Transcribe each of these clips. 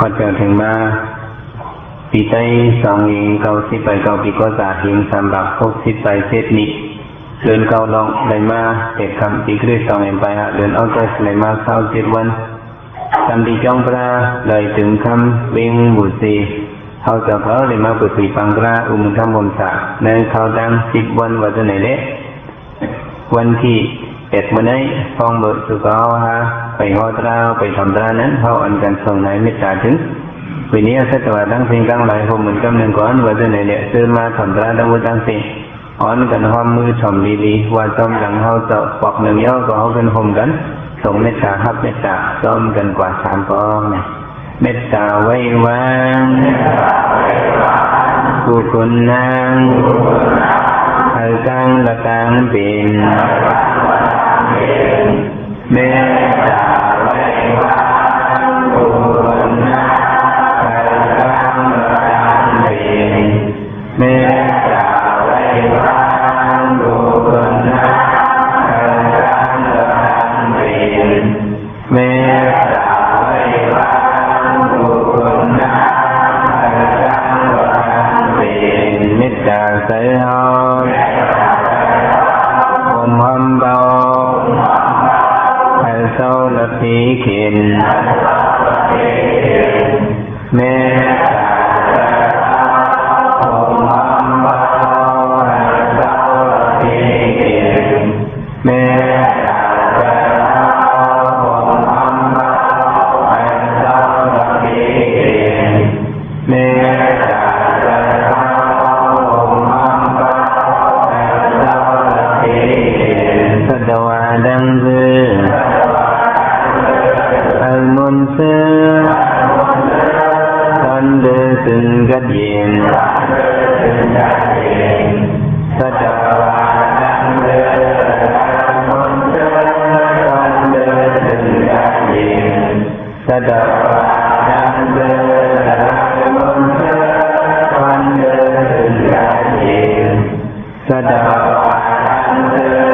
พอเจอถึงมาปีใต้สองเองเขาสิไปเขาปีก็จะเฮงสำหรับพวกสิไปเซตนี้เดินเกาลองเลยมาเด็กคำปีคริสสองเองไปฮะเดินเอาใจเลยมาเข้า7 วันทำดีจ้องพระเลยถึงคำเบ่งบุตรีเขาจะเขาเลยมาปุตรีปังพระอุมคำบมสาในเขาดัง10 วันวันไหนเละวันที่1วันนี้ฟองเบิดสุขาวฮะไปหอตราไปทำตรานั้นเขาอันกันส่งในมิตรถึงวันนี้สัตว์ดังสิ่งกลางหลายผมเหมือนกับหนึ่งก้อนวันไหนเละซื้อมาทำตราดังวันดังสิ่งอ่อนกันห้อมมือชมดีๆว่าจอมหลังเขาจะปอกหนึ่งย่อก็เขาเป็นห่มกันส่งเมตตาครับเมตตาจอมกันกว่า3 ปองเนี่ยเมตตาไว้วางกุศลนางให้กลางละกลางเป็นเมตตาไว้วางกุศลนางให้กลางละกลางเป็นเมตตาไว้วางกุศลนางให้กลางละกลางเป็นเมตตาไว้วางกุศลนางให้กลางละกลางเป็นเมตตาใส่หอยหอมเบาให้เศร้าละทีเข็นเมตตาหอมเบาให้เศร้าละทีเข็นเมตตาหอมเบาให้เศร้าละทีเข็นเมตตาสวาดังเสืออัลมุนเสือตันเดสึนกัดเย็นสวาดังเสืออัลมุนเสือตันเดสึนกัดเย็นสวาดังเสืออัลมุนเสือตันเดสึนกัดเย็นสวาดังเสือ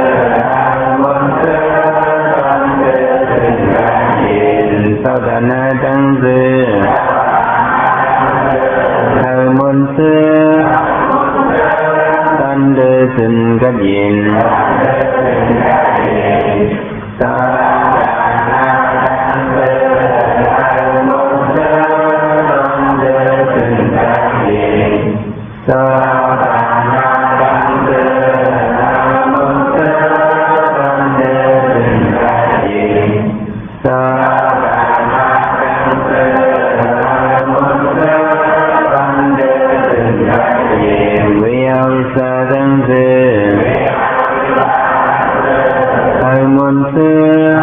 สาวดานาดังเสือเธอมนเสือตันเดสึนกัดเย็นสาวดานาดังเสือเธอมนเสือตันเดสึนกัดเย็นสาวดานาดังเสือเธอมนเสือตันเดสึนกัดเย็นสสาดังเสือไอมนเสือ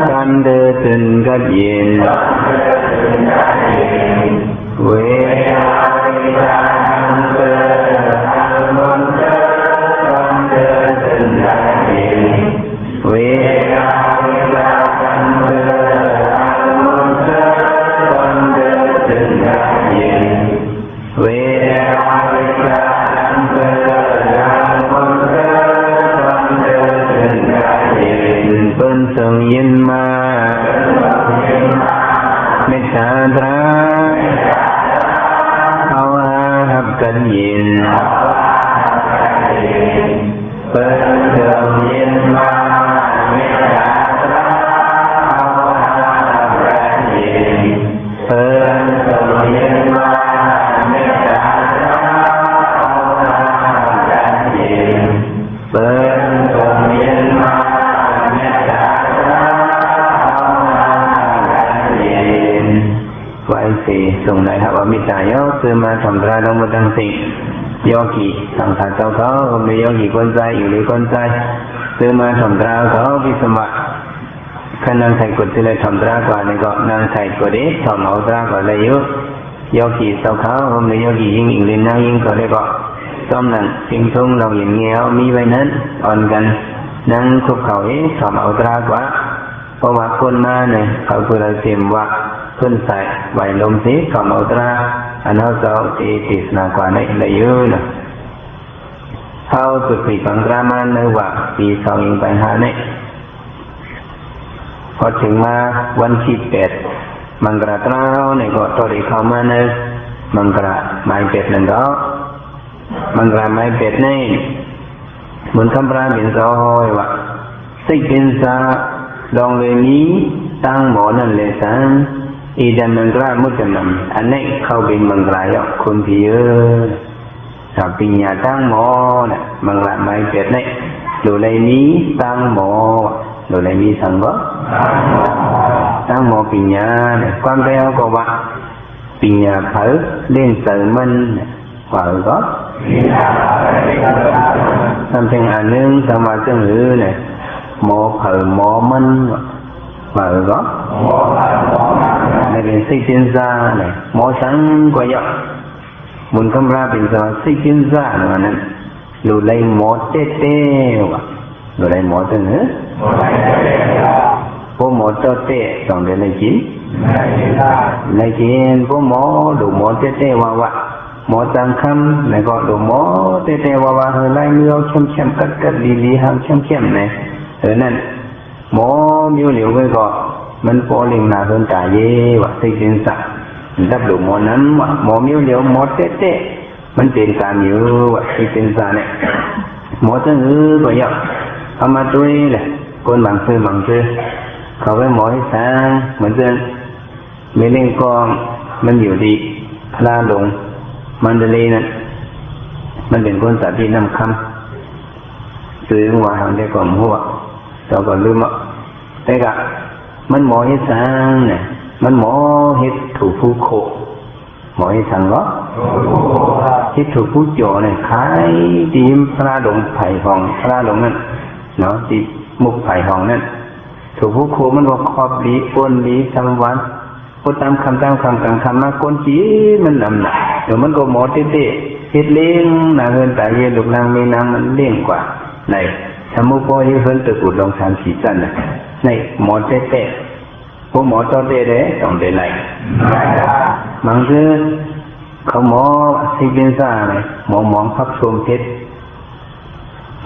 กันเดสึนกัดเย็นเวสาดังเสือไอมนเสือกันเดสึนกัดเย็นเวสาดังเสือไอมนเสือกันเดสึนกัดเย็นเวเป็นส่งยินมาเมตตาตราเอาหับกันยินเป็นส่งยินมาเมตตาตราเอาหับกันยินเป็นส่งยินมาเมตตาตราเอาหับกันยินเป็นส่งยินมาไว้สี่ส่งไหนครับว่ามิตรายกซื้อมาทำตราลงมาตั้งสิ่งโยกีสังขารเขาผมเป็นโยกีคนใจอยู่ในคนใจซื้อมาทำตราเขาพิสมัครขันนางไทยกดที่เลยทำตรากว่านี่ก็นางไทยกดเด็กทำเอาตรากว่าเลยเยอะโยกีเขาผมเป็นโยกียิ่งอีกเลยนั่งยิ่งก็เลยก็ต้มนั่งสิ่งทุ่งเราเห็นเงี้ยมีไว้นั้นอ่อนกันนั่งคุกเขาเองทำเอาตรากว่าเพราะว่าคนมาเนี่ยเขาคือเราเต็มว่าขึ้นใส่ใบลมสีทำเอาตราอันเขาจะติดหนักกว่านี้เลยเยอะนะเขาสุดปีปังกรามันเลยว่าปี2ยิงไปหาเนี่ยพอถึงมาวันที่8 มังกรตราในก็ตัวที่เข้ามาในมังกรไม้เป็ดนั่นก็มังกรไม้เป็ดนี่เหมือนคำพระเป็นซอยว่าสิกินซาดองเลยนี้ตั้งหมอนั่นเลยสังอีจันมังกรมุจนำอันนี้เข้าเป็นมังกรยกคนที่เยอะถ้าปิญญาตั้งหมอเนี่ยมังกรไม้เป็ดนี่ดูเลยนี้ตั้งหมอดูเลยนี้สังก็ตั้งหมอปิญญาเนี่ยความเร็วก็ว่าปิญญาเผลเล่นเสริมมันว่าก็ทำเพียงอันนึงสมาธิหรือเนี่ยหมอเผลหมอมันว่าก็ในเป็นสิจินซาเนี่ยหมอสังก็ยกบุญคำราเป็นสมาสิจินซาเนี่ยนั้นดูเลยหมอเต้เต้ว่ะดูเลยหมอตัวนี้พวกหมอเต้เต้ต้องเดินในจีนในจีนพวกหมอดูหมอเต้เต้ว่าหมอจังคำแล้วก็ดูหมอเต้เต้ว่าเฮลัยเลี้ยวเข้มกัดลีๆห้ามเข้มเนี่ยนั่นหมอมิวเหลียวก็มันพอเลี้ยงนาเฮินตาเย่ว่ะสิจินซะดับดูหมอนั้นว่ะหมอมิวเหลียวหมอเต้เต้มันเป็นการอยู่ว่าสิจินซะเนี่ยหมอจังก็อยากเอามาด้วยแหละคนบางซื้อเขาไปหมอให้สร้างเหมือนเดิมไม่เล่นกองมันอยู่ดีพระหลงมันเดลีนั่นมันเป็นคนสัตว์ที่นำคำซื้อว่าทำได้ก่อนหัวเราก็ลืมอ่ะแต่กะมันหมอให้สร้างเนี่ยมันหมอเฮ็ดถูกผู้โคหมอให้สั่งก็เฮ็ดถูกผู้โจเนี่ยขายดีพระหลงไผ่ห้องพระหลงนั่นเนาะที่มุกไผ่ห้องนั่นถูกผู้โคมันก็ครอบดีป้นดีทำวันพูดตามคำกลางมาก้นจีมันนำหนักเดี๋ยวมันก็หมอเต้เฮ็ดเลี้ยงนาเฮินตาเย็นลูกนางมีน้ำมันเลี้ยงกว่าในสมุปโภคเฮินตะกุดลองทำสีจันน่ะในหมอเต้พวกหมอเต้เด้ต้องได้ไหนบางทีเขาหมอสิเป็นซ่าเลยหมอมองพักชมเพชร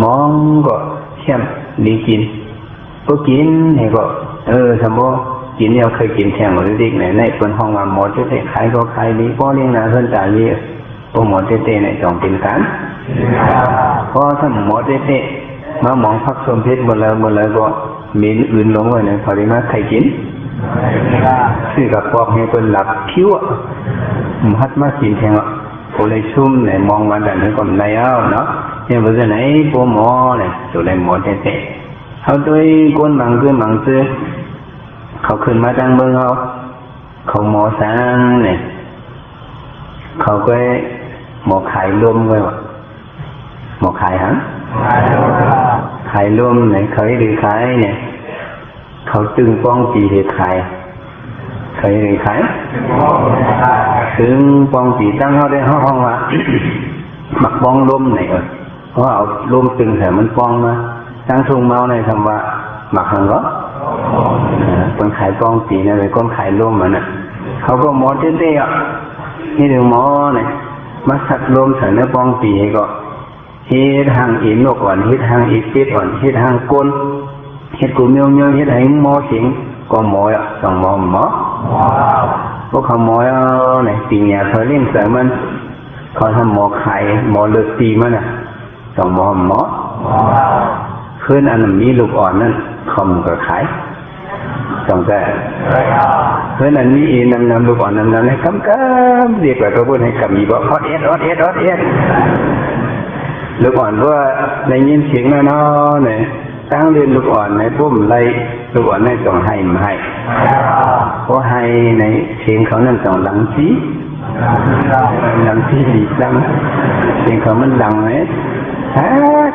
มองก็เข้มดีกินก็กินให้ก็สมมติกินเนี่ยเคยกินแข่งหรือดิกไหนในคนห้องว่าหมอเต้ขายก็ขายดีเพราะเลี้ยงนาเพิ่นจ่ายเยอะพวกหมอเต้ในต้องเป็นการเพราะถ้าหมอเต้มามองพักชมเพชรหมดแล้วก็มีอื่นลงไว้ในพอดีมาใครกินซื้อกับปอกให้คนหลับคิ้วหัดมากินแข่งอ่ะโอเลยชุ่มเนี่ยมองมาดันถึงก่อนในเนาะเนี่ยเพราะฉะนั้นพวกหมอเนี่ยตัวเลยหมอเต้เขาด้วยก้นบางซื้อเขาขึ้นมาตั้งเมืองเขาหมอสร้างเนี่ยเขาก็หมอขายร่วมไว้ว่ะหมอขายฮะขายร่วมเนี่ยเคยหรือขายเนี่ยเขาตึงป้องปีเหตุขายเคยหรือขายตึงป้องปีตั้งเขาได้ห้องว่าหมักป้องร่วมเนี่ยเพราะเอาร่วมตึงแต่มันป้องมาตั้งทุ่งเมาในคำว่าหมักหังก็คนขายป้องปีเนี่ยเป็นคนขายร่วมมันน่ะเขาก็หมอเต้ๆอ่ะนี่ถึงหมอเนี่ยมาสัตว์ร่วมใส่เนื้อป้องปีให้ก็เฮ็ดหางอีนกอ่อนเฮ็ดหางอีเป็ดอ่อนเฮ็ดหางก้นเฮ็ดกูเมียวเฮ็ดให้หมอสิงก็หมออ่ะต้องหมอพวกเขาหมอเนี่ยปีเนี่ยเขาเล่นเสริมมันเขาทำหมอขายหมอเลือดตีมันน่ะต้องหมอเพื่อนอันนั้นมีลูกอ่อนนั่นคอมก็ขายต้องแต่เพื่อนอันนี้นำลูกอ่อนนำให้กำเรียกว่าก็พูดให้กำมีบอกอดเอ็ดลูกอ่อนเพราะว่าในยินเสียงน้อยเนี่ยตั้งเรียนลูกอ่อนในพุ่มไรลูกอ่อนในต้องให้มาให้เพราะให้ในเสียงเขานั่นต้องหลังซีดีดังเสียงเขามันดังไหม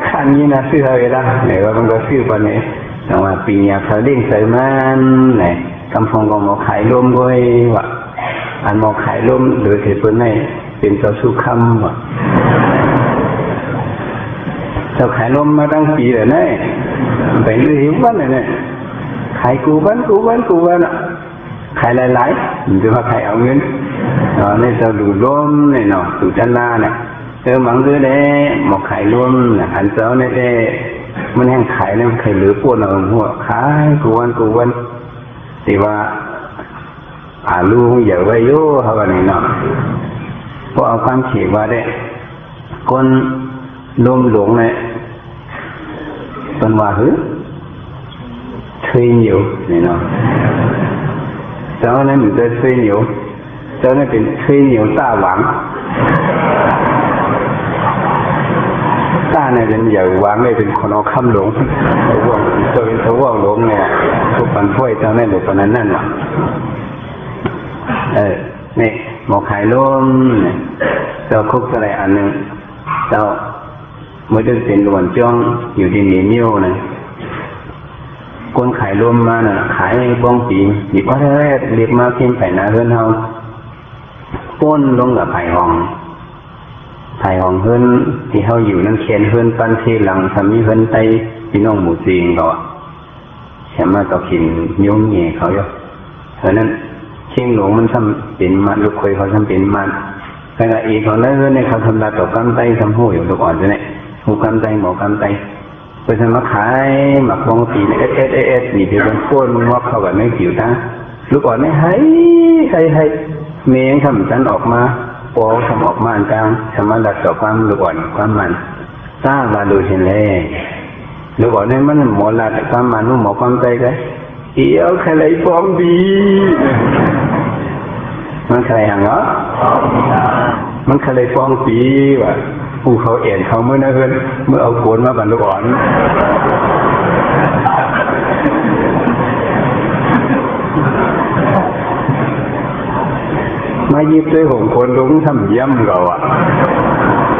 ขันนี้นะซื้ออะไรล่ะไหนว่ามันก็ซื้อปะเนี่ยแต่ว่าปีนี้เขาเล่นใส่มันไหนกำพงก็หมอขายร่วมด้วยว่ะอันหมอขายร่วมหรือเทปนในเป็นเจ้าสู้คำว่ะเจ้าขายร่วมมาตั้งปีเลยเนี่ยไปเรื่อยๆวันเลยเนี่ยขายกูวันอ่ะขายหลายๆมันจะมาขายเอาเงินในเจ้าดูร่วมเนี่ยเนาะดูจันลาเนี่ยบางทีเนี่ยหมอขายร่วมอันเจ้าเนี่ยมันแห้งขายเนี่ยมันเคยเหลือปวดเอาหัวขายกูวันแต่ว่า ลูกอย่าไว้โย่เขาว่านี่เนาะพวกเอาความเขียว่าได้คนลุ่มหลงเนี่ยเป็นว่าหือthuê nhiều này nó cháu này mình tới thuê nhiều cháu nàyเป็นthuê nhiều ta vắng ta nàyเป็นใหญ่วางเลยเป็นคนเอาคำหลงห่วงตัวเป็นตัวห่วงหลงเนี่ยทุกปันพ่วยเจ้าเนี่ยหรือปันนั้นหรอนี่หมอกไข่ล้มเนี่ยเจ้าคุกอะไรอันหนึ่งเจ้าเมื่อเดือนเป็นหลวนจ้องอยู่ที่เหนียวเยี่ยวนะคนขายรวมมาน่ะขายบ้องปีหยิบว่าแรกเรียกมาเข้มไผ่นาเฮือนเฮาป้นลงกับไผ่หองเฮือนที่เฮาอยู่นั่นเขียนเฮือนปันทีหลังทำมีเฮือนไตพี่น้องหมู่จีนก็แค่มาต่อขินยุ่งเงี้ยเขาอยู่เพราะนั้นเชียงหลวงมันทำเป็นมันลูกคุยเขาทำเป็นมันแต่ละอีกเขาแล้วเนี่ยเขาทำลายต่อกำไตทำหูอยู่ลูกอ่อนด้วยเนี่ยหูกำไตหมอกำไตไปทำมาขายหมักบองสีในเอสนี่เป็นก้นงอกเข้าแบบไม่ผิวทั้งลูกอ่อนไม่ให้เมย์ทำฉันออกมาปอทำออกมาอันกลางทำมาดัดต่อความลูกอ่อนความมันสร้างมาดูเห็นเลยลูกอ่อนเนี่ยมันหมอละแต่ความมันหมอความใจกันเอี่ยวใครเลยฟองดีมันใครหังเหรอมันใครเลยฟองปีวะผู้เขาเอ็นเขาเมื่อนะเพื่อนเมื่อเอาโกนมาบรรลุอ่อนมายิบด้วยหงคนลุงทำย่ำเราอ่ะ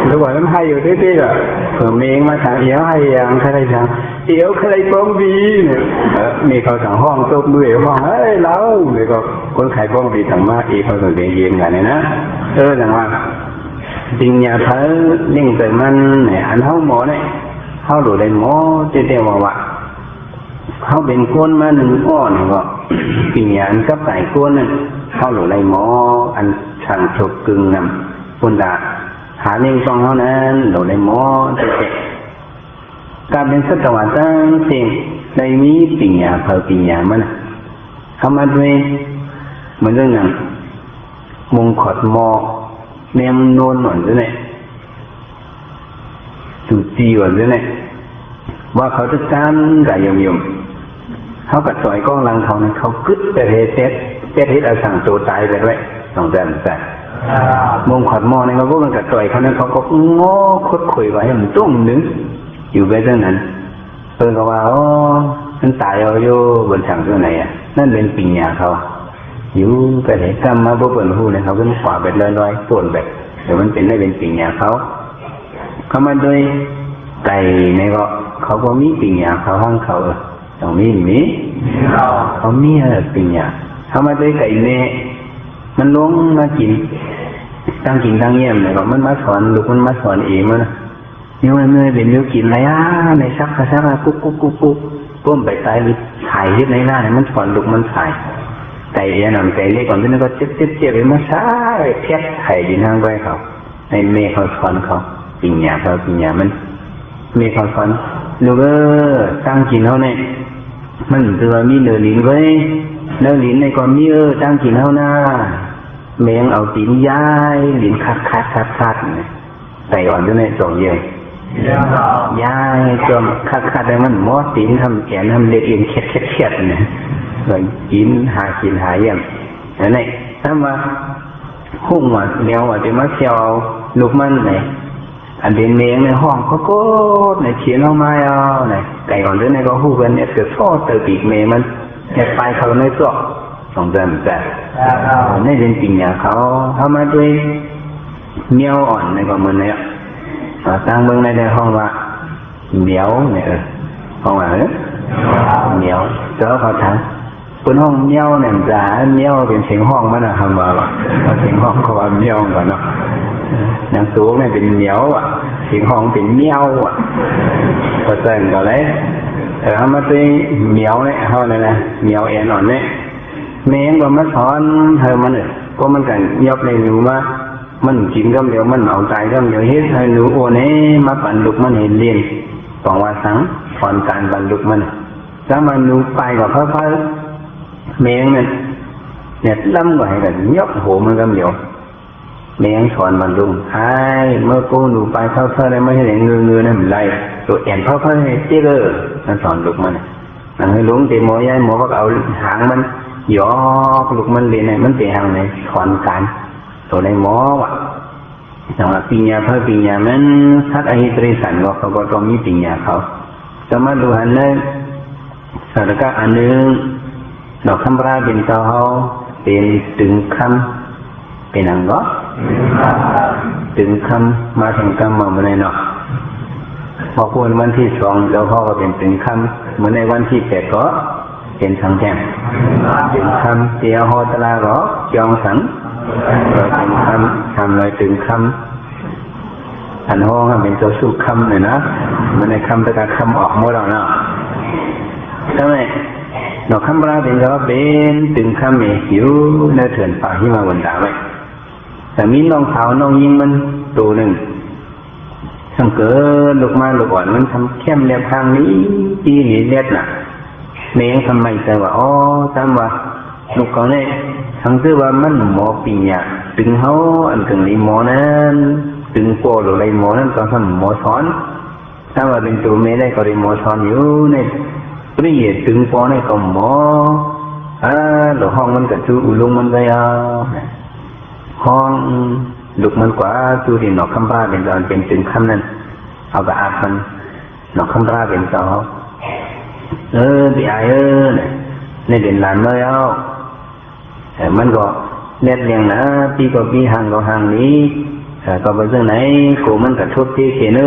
แล้วว่านั้นให้อยู่ที่ๆอ่ะเผื่อเมงมาทางเอี้ยวให้ยังใครทางเอี้ยวใครป้องบีเนี่ยมีเขาสั่งห้องตบมือห้องเฮ้ยเราเลยก็คนขายป้องบีสั่งมาอีกเขาสั่งเย็นกันเนี่ยนะสั่งว่าจริงอย่าเพ้อเล่งแต่มันเนี่ยอันเขาหมอเนี่ยเขาดูได้หมอเจ๊ว่าเขาเป็นก้นมาหนึ่งก้อนก็ปีนี้อันกับไก่ก้นนั่นเขาดูได้หมออันฉันถูกกึ่งนำปุ่นดาหาเล่งช่องเขานั้นดูได้หมอเจ๊การเป็นสัตว์วัฏตั้งสิ่งในมีปีนี้เพ้อปีนี้มันเขามาด้วยเหมือนเรื่องนั้นมงขดหมอเนมโนนหน่อยด้วยเนี่ยจุดจีก่อนด้วยเนี่ยว่าเขาจะการกับยมเขากัดต่อยก้องลังเขาเนี่ยเขากึศแต่เซ็ตเอาสั่งตัวตายไปด้วยต้องเดินแต่มงขดมอเนี่ยเขาก็มันกัดต่อยเขาเนี่ยเขาก็ง้อคดคุยไว้ให้มันตุ้มนึงอยู่ไปเรื่องนั้นก็ว่าอ๋อมันตายเอาอยู่บนสั่งตัวไหนอ่ะนั่นเป็นปิญญาเขาอยู่แต่เหตุกรรมมาบุบเบิลหูเนี่ยเขาเป็นขวาแบบลอยๆส่วนแบบแต่มันเป็นได้เป็นปิญญาเขามาโดยไก่ในก็เขาก็มีปิญญาเขาห้างเขาตรงนี้เขามีปิญญาเขามาโดยไก่เนี่ยมันลงมากินตั้งกินตั้งเยี่ยมเนี่ยก็มันมาสอนลูกมันมาสอนเองมันนี่มันเลยเป็นเรื่องกินอะไรในซักกุ๊กต้มไปตายหรือถ่ายที่ในหน้าเนี่ยมันสอนลูกมันถ่ายไก่ยันนำไก่เล็กก่อนที่นั่นก็เจ็บไปมาซ่าแค่ไข่ดินห้างไว้เขาในเมฆเขาสอนเขาปิญญามันเมฆเขาสอนลูกตั้งกินเขาเนี่ยมันตัวมีเนื้อลิ้นไว้เนื้อลิ้นในก่อนมีตั้งกินเขาหน้าเมงเอาตีนย้ายลิ้นคัดเนี่ยไก่อ่อนที่นั่นสองเยี่ยมย้ายจนคัดแต่มันมอตีนทำแขนทำเล็กเอ็นเข็ดเนี่ยเลยกินหาเยี่ยมนั่นเองถ้ามาหุ้มว่าแนวว่าจะมาเชียวลูกมันไหนอันเป็นเมงในห้องก็ในเขียนเอาไม้เอาไหนไก่ก่อนด้วยในก็หู้กันเนี่ยเกิดท่อเตอปีกเมมันแค่ไปเขาในตัวสองเดือนแต่นี่เป็นปิญญาเขามาด้วยเหนียวอ่อนในก็เหมือนเนี่ยตั้งเบื้องในห้องว่าเหนียวเนี่ยห้องว่าเหนียวเจอเขาทั้งเป็นห้องเหนียวเนี่ยจะเหนียวเป็นเสียงห้องมันนะคำว่าเสียงห้องเขาว่าเหนียวก่อนเนาะอย่างสูงเนี่ยเป็นเหนียวอ่ะเสียงห้องเป็นเหนียวอ่ะก็เต้นก็เลยทำมาตีเหนียวเนี่ยเขาเนี่ยนะเหนียวเอ็นอ่อนเนี่ยเมงก็มาสอนเธอมันก็มันกันยกในหนูมามันกินก็เดี๋ยวมันเอาใจก็เดี๋ยวเฮ็ดให้หนูโอเนี่ยมาบรรลุมันเห็นเรียนต้องว่าสังก่อนการบรรลุมันถ้ามันหนูไปก็ค่อยๆเมงเนี่ย เนี่ยล้ำกว่าให้กันยกโหมันก็เหนียวแมงสอนมันลุงไอ้เมื่อกูหนูไปเข้าเท่าไรไม่ใช่เงือนั่นไรตัวแอนเข้าให้เจ๊เกอร์มันสอนลูกมันนั่งให้ลุงตีหมอย้ายหมอก็เอาหางมันยอกลูกมันเรียนไหนมันตีหางไหนสอนการตัวในหมอว่ะจังหวะปีญาเพื่อปีญามันทัดอหิตริสันก็เขาก็ต้องมีปีญาเขาจะมาดูหันเลยสารกะอันนึงดอกคำปราเป็นเจ้าเขาเป็นตึงคำเป็นอังก็ตึงคำมาถึงคำมาเมื่อไหร่เนาะพอพูดวันที่สองแล้วพ่อก็เป็นตึงคำเมื่อในวันที่แปดก็เป็นสังแกงตึงคำเจียวฮอตลาก็จองสังเราตึงคำทำเลยตึงคำอันห้องเป็นตัวสู้คำเลยนะเมื่อในคำตะการคำออกหมดแล้วเนาะใช่ไหมดอกคำปราเป็นก็เป็นตึงคำเองอยู่ในเถื่อนป่าที่มาบนดาวไว้แต่มีน้องสาวน้องยิงมันตัวหนึ่งทำเกิดลูกมาลูกอ่อนมันทำเข้มแนวทางนี้ที่นี่เล็ดน่ะเมย์ทำไมแต่ว่าอ๋อจำว่าลูกเขาเนี่ยทั้งที่ว่ามันหมอปีญาตึงเขาอันถึงนี้หมอนั้นตึงโปหรืออะไรหมอนั้นก็ทำหมอสอนถ้าว่าเป็นตัวเมย์ได้ก็ได้หมอสอนอยู่ในปริยตึงโปในก็หมอหรือห้องมันก็ชูอุลุงมันก็ยาวห้องลูกมันกว่าจูดินหนอกคำปราเป็นตอนเป็นตึงคำนั้นเอากระอาบมันหนอกคำปราเป็นต่อพี่ไอในเด่นหลานเลยเอาแต่มันก็เน็ตเลี้ยงนะปีก็ปีห่างก็ห่างนี้ก็ไปเรื่องไหนกูมันกระทบที่เขน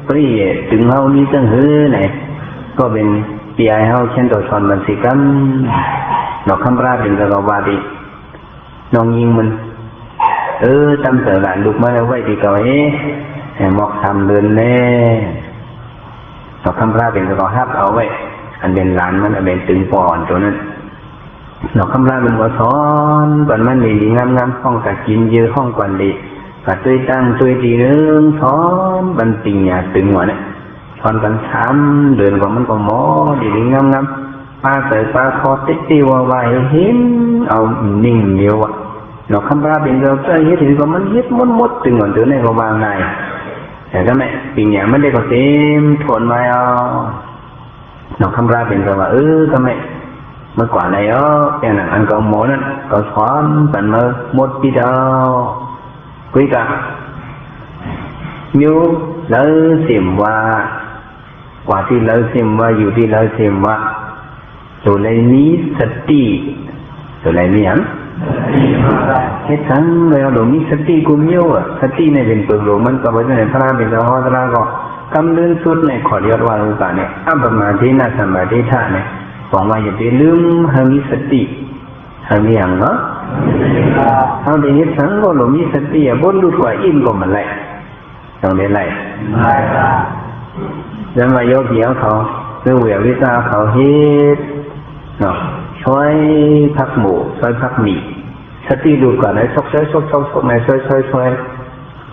ปริยตึงเฮามีตั้งหื้อไหนก็เป็นพี่ไอเฮาเช่นตัวชอนบันสิกัมหนอกคำปราเป็นกระบาดีน้องยิงมันตั้งแต่หลานลูกมาแล้วไว้ที่เก่าหมอกทำเดินแน่ดอกคำปราเป็นก็ฮับเอาไว้อันเป็นหลานมันอันเป็นตึงปอนตัวนั้นดอกคำปราเป็นก็สอนก่อนมันดีงามห้องกัดกินเยอะห้องก่อนดีกัดตัวตั้งตัวดีเรื่องสอนบันติงอย่าตึงหัวเนี่ยสอนกันช้ำเดินกว่ามันก็หมอดีงามปลาใส่ปลาคอติ๊กตี้ว่าไว้เห็นเอานิ่งเดียวดอกคำปราเป็นเราใจเฮ็ดถึงก็มันเฮ็ดมดตึงก่อนตัวนี้ก็วางไงแต่ก็ไม่ปีนี้มันได้ก็เต็มทนมาเอาดอกคำปราเป็นก็ว่าก็ไม่เมื่อก่อนไหนอย่างนั้นอันก็หมอนั่นก็สอนกันมาหมดปีเดียวคุยกันมิวแล้วเสียมว่ากว่าที่เราเสียมว่าอยู่ที่เราเสียมว่าตัวในนี้สติตัวในนี้ยังเฮ็ดทั้งเลยเรามีสติกุมโยสติในเป็นตัวหลวงมันก็ไปในพระเป็นเจ้าพระก็กำเดินสุดในขอเรียกว่าอุปาเนี่ยอัปปมาทินาสัมปะทิฏฐะเนี่ยบอกว่าอย่าไปลืมให้มีสติให้มีอย่างเนาะเอาแต่เฮ็ดทั้งก็เรามีสติบนรู้ว่าอิ่มก็มันไหลต้องได้ไหลแล้วมาโยกเหี่ยวเขาเรื่องเวียวิชาเขาเฮ็ดเนาะช่วยพักหมูช่วยพักหมี่สติดูก่อนเลยซกในช่วย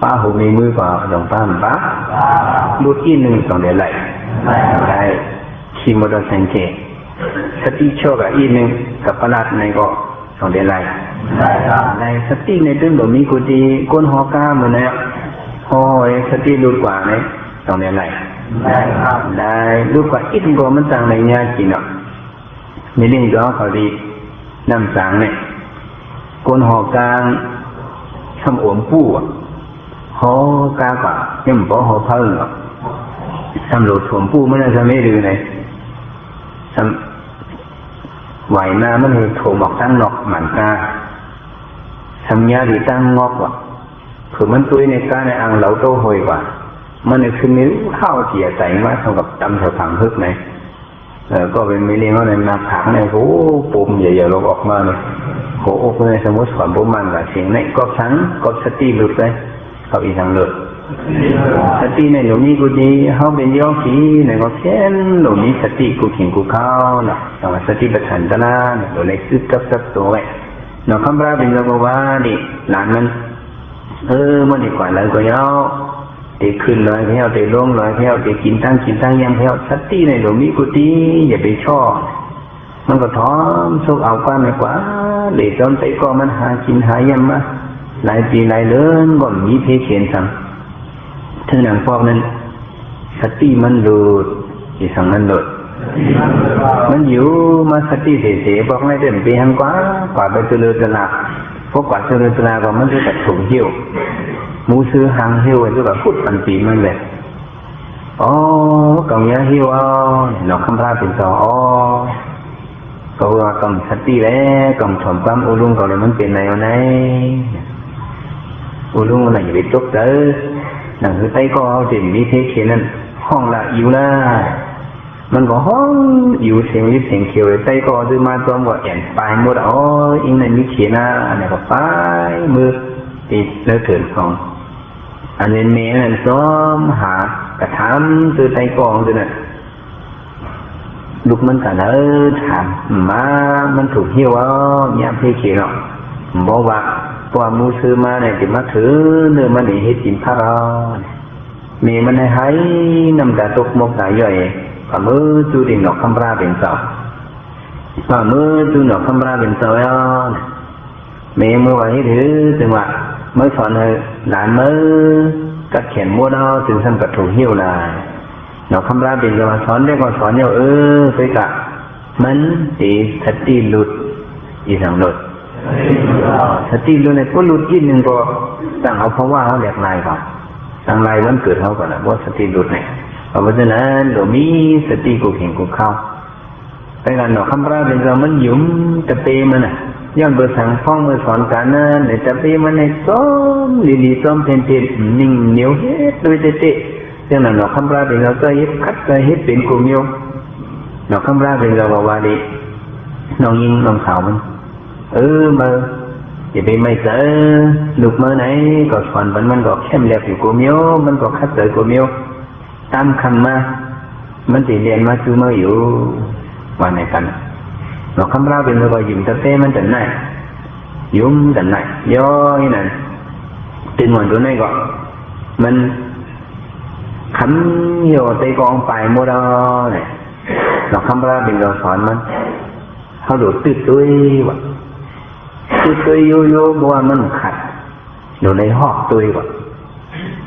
ป้าหูมีมือกว่าหลวงป้าป้าดูที่หนึ่งสองเดือนไหลได้ขี่มอเตอร์ไซค์สติโชคอีหนึ่งกับประหลาดในก็สองเดือนไหลในสติในตึ้งแบบมีกุฏิก้นหอก้าเหมือนเนี่ยโอ้ยสติดูกว่าในสองเดือนไหลได้ดูกว่าอีกก็มันต่างในญาติเนาะมีเรื่องย้อนเขาดีน้ำสังเนี่ยก้นหอกลางทำอวมปู้หอกากว่าย่ำบ่หอเพิ่งทำหลุดถวมปู้มันจะไม่ดื้อเลยทำไหวหน้ามันเลยถวมออกตั้งนอกหมันกาทำยาดีตั้งงอกว่ะคือมันตุ้ยในกาในอ่างเหลาโตหอยกว่ามันเลยคือนิ้วเข้าเสียใจมากเท่ากับจำเถอะผังฮึกไหมก็เป็นไม่เลี้ยงว่าในมาผักในโอ้ปุ่มใหญ่ๆเราออกมาเลยโอ้โหในสมมติสอนปุ่มมันกับเสียงในกอบชั้นกอบสติหลุดเลยเขาอีกทางหลุดสติในหลวงนี้กูดีเขาเป็นย่อขีในก็เช่นหลวงนี้สติกูขิงกูเข้าเนาะแต่ว่าสติปัฏฐานตนะหลวงเลยซึกกับตัวไว้เนาะคำพระเป็นเราบอกว่าดิหลานมันมันดีกว่าเลยก็ย่อเด็กขึ้นลอยแถวเด็กลงลอยแถวเด็กกินตั้งยังแถวสติในหลวงนี้กูดีอย่าไปชอบ มันก็ท้อมสุกเอากว่าไม่กว่าเหล็กจอมใจก็มันหากินหายำมาหลายปีหลายเดือนก็มีเพเขียนสั่งถึงหนังพวกนั้นสติมันหลุดอีสั่งมันหลุดมันอยู่มาสติเสียบอกไม่เดินไปหันกว่าไปเจริญตลาดพวกกว่าเจริญตลาดก็มันจะแต่ถุงเหี้ยวมูซื้อหางเหี้ยวก็แบบพูดปันปีมันแบบอ๋อกองยาเหี้ยวเราคำพาเป็นต่อก็ว่ากำสติแล้วกำถมความอุลุงก็เลยมันเป็นอะไรวะเนี่ยอุลุงอะไรอยู่ในตุ๊กเต๋อหนังคือไต้ก็เอาเสียงวิเทศเขียนนั่นห้องละอยู่ละมันก็ห้องอยู่เสียงวิเสียงเขียวไต้ก็ซื้อมาตัวก็แอนไปหมดอิงในวิเขียนนะอันนี้ก็ไปมือติดแล้วเถิดของอันนี้เมย์นั่นซ้อมหากระทำซื้อไต้กองซื้อน่ะลูกมันก็ถามมามันถูกเหี้ยวเนี่ยพี่เขียนหรอกบอกว่าตัวมูซื้อมาเนี่ยจะมาถือเนื้อมันนี่ให้กินพระรอนมีมันให้นำแต่ตกมกหลายย่อยฝ่ามือจูดินดอกคำราเป็นเสาฝ่ามือจูดอกคำราเป็นเสามีมือไว้ถือถึงว่าเมื่อสอนให้หลานมือกัดเขียนมัวดอถึงสั่งกัดถูกเหี้ยวลายดอกคำราเป็นจะมาสอนได้ก็สอนเยอะไปกะมันตีสติหลุดอีสังหลุดสติหลุดในก็หลุดยิ่งหนึ่งก็ตั้งเอาเพราะว่าเขาแหลกลายก่อนตั้งลายมันเกิดเขาก่อนนะว่าสติหลุดเนี่ยเพราะฉะนั้นเรามีสติกูเห็นกูเข้าไปกันดอกคำราเป็นจะมันหยุมตะเปมันน่ะย้อนเบอร์สั่งฟ้องเบอร์สอนกันนั่นในตะเปมันในซ้อมลีซ้อมเพนนิ่งเหนียวเฮ็ดโดยเตะเรื่องนั้นดอกคำราเป็นเราก็ยึดคัดก็ยึดเป็นกลุ่มโยมดอกคำราเป็นเราบอกว่าดิน้องยิงน้องสาวมันมาอย่าไปไม่เจอลูกเมื่อไหนก็สอนมันก็เข้มแหลกอยู่กลุ่มโยมมันก็คัดเจอกลุ่มโยมตามคำมามันติเรียนมาคือมาอยู่วันไหนกันดอกคำราเป็นเราก็ยิ้มตะเต้มันจะไหนยุ่มจะไหนย่อยนั่นตื่นวันตัวนี้ก็มันคำโยใจกองไปโมดอเนี่ยเราคำราเป็นเราสอนมันเขาดูตื้อตุ้ยวะตื้อตุ้ยโยบัวมันขัดอยู่ในหอกตุ้ยวะ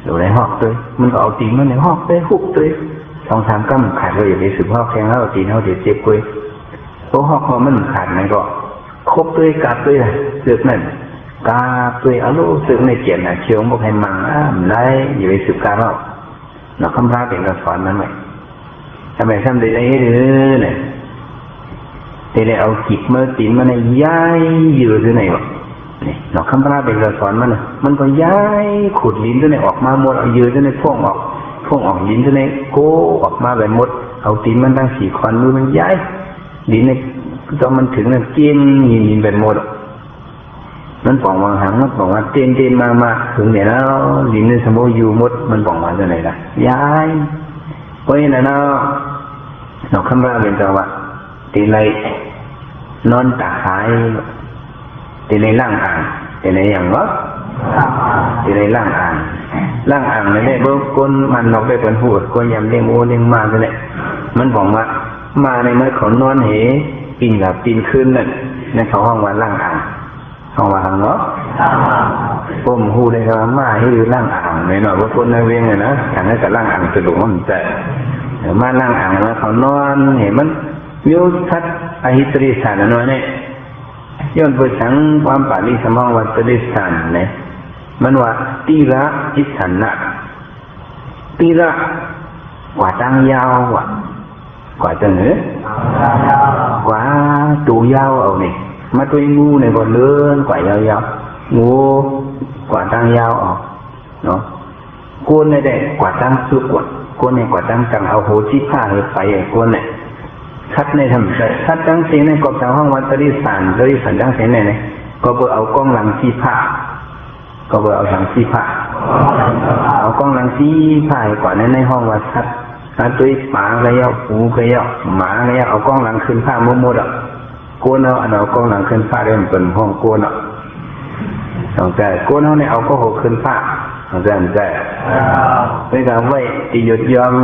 อยู่ในหอกตุ้ยมันก็เอาตีมันในหอกตุ้ยหุบตุ้ย2-3ก็มันขาดเลยอย่างนี้สืบหอกแข็งแล้วตีเขาเดี๋ยวเจ็บกุ้ยเพราะหอกมันขาดมันก็คบตุ้ยกาบตุ้ยเสือกนั่นกาบตุ้ยเอาลูกเสือกในเจียนน่ะเชียวบอกให้มังได้อยู่ในสืบกาบแล้วเราคำพาเป็นเราสอนมันไหมทำไมทำได้หรือเนี่ยแต่เราเอาจิตเมื่อตีนมันในย้ายอยู่ที่ไหนวะนี่เราคำพาเป็นเราสอนมันก็ย้ายขุดลิ้นที่ไหนออกมาหมดเอายืดที่ไหนพ่วงออกลิ้นที่ไหนโก้ออกมาแบบหมดเอาตีนมันตั้ง4 คอนมือมันย้ายลิ้นในตอนมันถึงนั่นเกี้ยงยินแบบหมดมันบอกว่าหางมันบอกว่าเต้นมาถึงเนี่ยแล้วลิ้นในสมองอยู่หมดมันบอกว่าจะไหนล่ะย้ายเพราะฉะนั้นเราคำว่าเป็นตัวว่าตีไรนอนตาหายตีไรล่างอ่างตีไรอย่างวะตีไรล่างอ่างนั่นแหละเบื้องก้นมันนอกได้เป็นหัวก้นยำเลี้ยงโอเลี้ยงมานั่นแหละมันบอกว่ามาในเมื่อเขานอนเหกินกับกินขึ้นนั่นในเขาห้องว่าล่างอ่างห้องว่าห้องเนาะผมหูได้ครับมาให้ดูล่างอ่างหน่อยว่าคนในเวียงเลยนะอย่างนั้นกับล่างอ่างสะดวกมันแต่มาล่างอ่างแล้วเขานอนเห็นมันวิวทัศน์อหิตริสานน้อยเนี่ยย้อนไปสังความปาริสมองวัตริสานเนี่ยมันว่าตีระอิสันนะตีระกว่าตั้งยาวกว่าจังกว่าตัวยาวเอาเนี่ยมาตัวงูเนี่ยก็เลื่อนกว่ายาวงูกว่าตั้งยาวออกเนาะก้นเนี่ยได้กว่าตั้งสุกก้นเนี่ยกว่าตั้งจังเอาโหชีผ้าไปก้นเนี่ยทัดในทำทัดตั้งเสียในกบชาวห้องวัดตริสันตั้งเสียในเนี่ยก็เบอร์เอากล้องหลังชีผ้าก็เบอร์เอาหลังชีผ้าเอากล้องหลังชีผ้าก่อนในห้องวัดทัดตัวหมาก็ย่อหูก็ย่อหมาก็ย่อเอากล้องหลังขึ้นผ้ามุดๆก้นเอากล้องหลังขึ้นผ้าเริ่มเป็นห้องก้นตั้งแต่ก้นเนี่ยเอาก็หกขึ้นผ้าตั้งแต่เป็นการไว้ตีหยุดยอม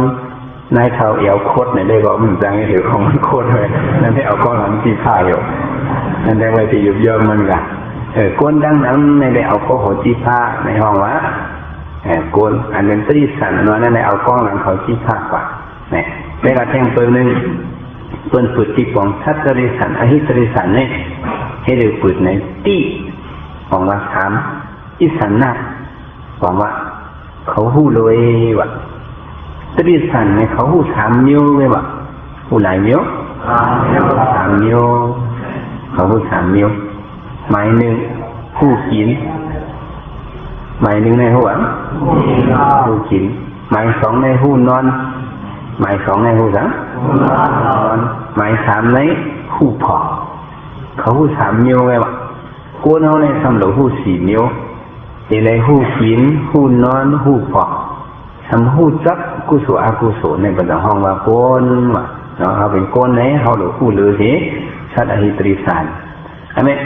นายเท่าเอวโคตรเนี่ยได้บอกมึงจังถือของมันโคตรเลยนั่นที่เอาก้อนหลังที่ผ้าอยู่นั่นได้ไว้ที่ยุบย่อมมันกันก้นดังนั้นในได้เอาข้อหัวจีผ้าในห้องวะก้นอันเป็นตรีสันนวลนั่นในเอาก้อนหลังเขาจีผ้ากว่าเนี่ยได้กระแทงเปิลนึงเปิลฝึกจีปองทัตตริสันอหิตริสันเนี่ยให้เดือฝึกในตีของว่าถามอิสันนะบอกว่าเขาหู้เลยว่าตรีสันเนี่ยเขาหู้สามนิ้วเลยว่าหู้หลายนิ้วสามนิ้วเขาหู้สามนิ้วหมายหนึ่งหู้กินหมายหนึ่งในหัวหู้กินหมายสองในหู้นอนหมายสองในหู้สังนอนหมายสามในหู้พอเขาหู้สามนิ้วเลยว่ากูนเอาในสำหรับหู้สี่นิ้วในในหู้กินหู้นอนหู้พอทำหู้จับกุศลอกุศลในบรรดาห้องว่าโกนว่าเนาะเขาเป็นโกนไหนเขาหรือหู้หรือเหชัดอหิตริสานอันนี้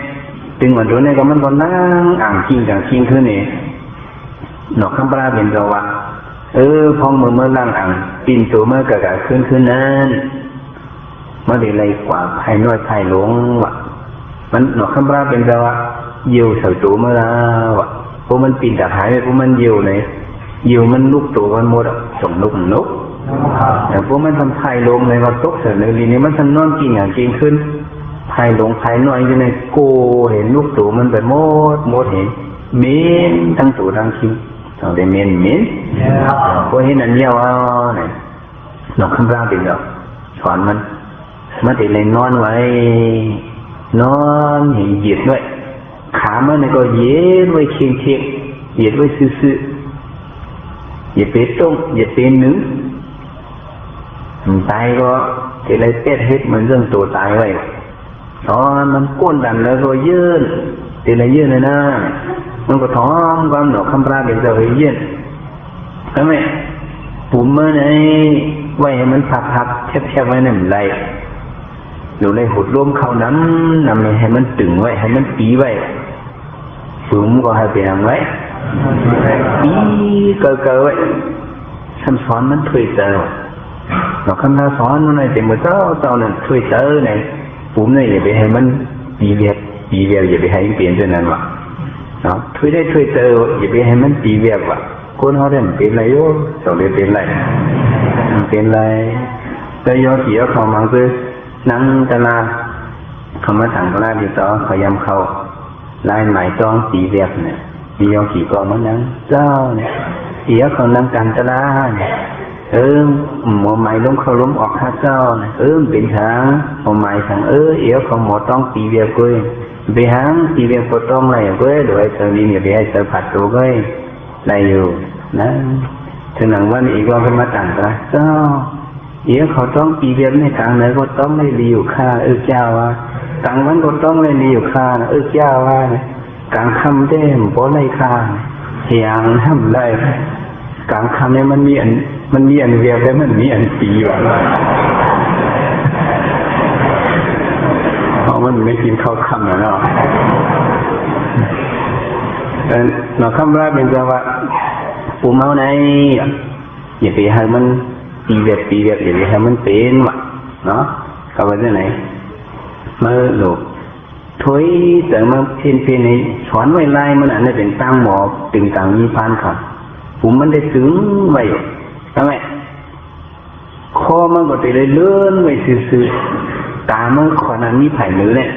ถึงวันนี้เนี่ยก็มันก็นั่งอ่างกินกับกินขึ้นนี่หนอกข้างปลาเป็นตัวว่าพองมือล่างอ่างปีนตัวเมื่อกระขึ้นนั้นมันได้ไรกว่าภายน้อยภายหลงว่ะมันหนอกข้างปลาเป็นตัวว่าเยี่ยวใส่ตัวเมื่อละว่ะพวกมันปีนแต่หายไปพวกมันเยี่ยวไหนเยี่ยวมันลุกตัวมันหมดส่งนกแต่พวกมันทำภายลงเลยว่าตกเสือในลีนี้มันทำนอนกินอย่างกินขึ้นภายหลงภายน้อยอยู่ในโกเห็นลูกตัวมันไปหมดเห็นเม้นทั้งตัวทั้งคิ้วเราได้เม้นพอเห็นอันเดียวเนี่ยหนอกข้างล่างเป็นดอกสอนมันติดเลยนอนไว้นอนเห็นเหยียดด้วยขามันเนี่ยก็เหยียดไว้เคียงเหยียดไว้ซื่อเหยียดเป็ดต้มเหยียดเป็นหนึ่งตายก็ติดเลยเป็ดเฮ็ดเหมือนเรื่องตัวตายไว้ตอนมันก้นดันแล้วก็ยืนตีอะไรยืนเลยนะมันก็ท้องความหนอกคำปลาเป็นตัวยืนทำไมปุ่มเมื่อไหนไว้ให้มันพับแคบไว้นั่นไรหรือในหุดร่วมเข้าน้ำให้มันตึงไว้ให้มันปีไว้ปุ่มก็ให้เปลี่ยนไว้ปีเกอไว้ฉันสอนมันช่วยเจอหนอกคำปลาสอนมันในเต็มมือเจ้านั่นช่วยเจอไหนปุ่มเนี่ยอย่าไปให้มันปีเวียบอย่าไปให้เปลี่ยนจนนั้นวะเนาะช่วยเจออย่าไปให้มันปีเวียบวะคนเขาเนี่ยเป็นไรโย่ต้องเลยเป็นไรแต่ยอเสียเขามังคือนั่งตลาดเขามาสั่งตลาดดีต่อเขายำเขาลายหมายต้องปีเวียบเนี่ยมียอขี่กองมันนั่งเจ้าเนี่ยเสียเขานั่งกันตลาดเนี่ยหมอหมายล้มเขาล้มออกข้าเจ้าเป็นทางหมอหมายสั่งเอ๋เขาหมอต้องปีเวียกุ้ยไปหางปีเวียก็ต้องไรกุ้ยโดยเธอนี่อย่าไปให้เธอผัดตัวกุ้ยไรอยู่นะถึงหลังวันอีกว่าเป็นมาต่างกันเจ้าเอ๋เขาต้องปีเวียในกลางไหนก็ต้องได้ดีอยู่ข้าเจ้าว่ากลางวันก็ต้องได้ดีอยู่ข้านะเจ้าว่ากลางคำเด้มโป้ไรข้าเฮียงทำได้กลางคำเนี่ยมันมีอันเวียบแล้วมันมีอันปีว่ะเพราะมันไม่กินข้าวคำเนาะแต่หนอคำว่าเป็นจังหวะปูเมาไหนอย่าไปให้มันปีเวียบอย่าไปให้มันเป็นว่ะเนาะเขาว่าจะไหนมาหลบถอยแต่มาเพี้ยนในสอนไว้ไล่มันอันนี้เป็นตั้งหมอตึงต่างมีพานขับผมมันได้ถึงไว้ทำไมคอมันก็ได้เลื่อนไว้ซื่อๆตาเมื่อขอนั้นมีไผ่เนื้อเนี่ย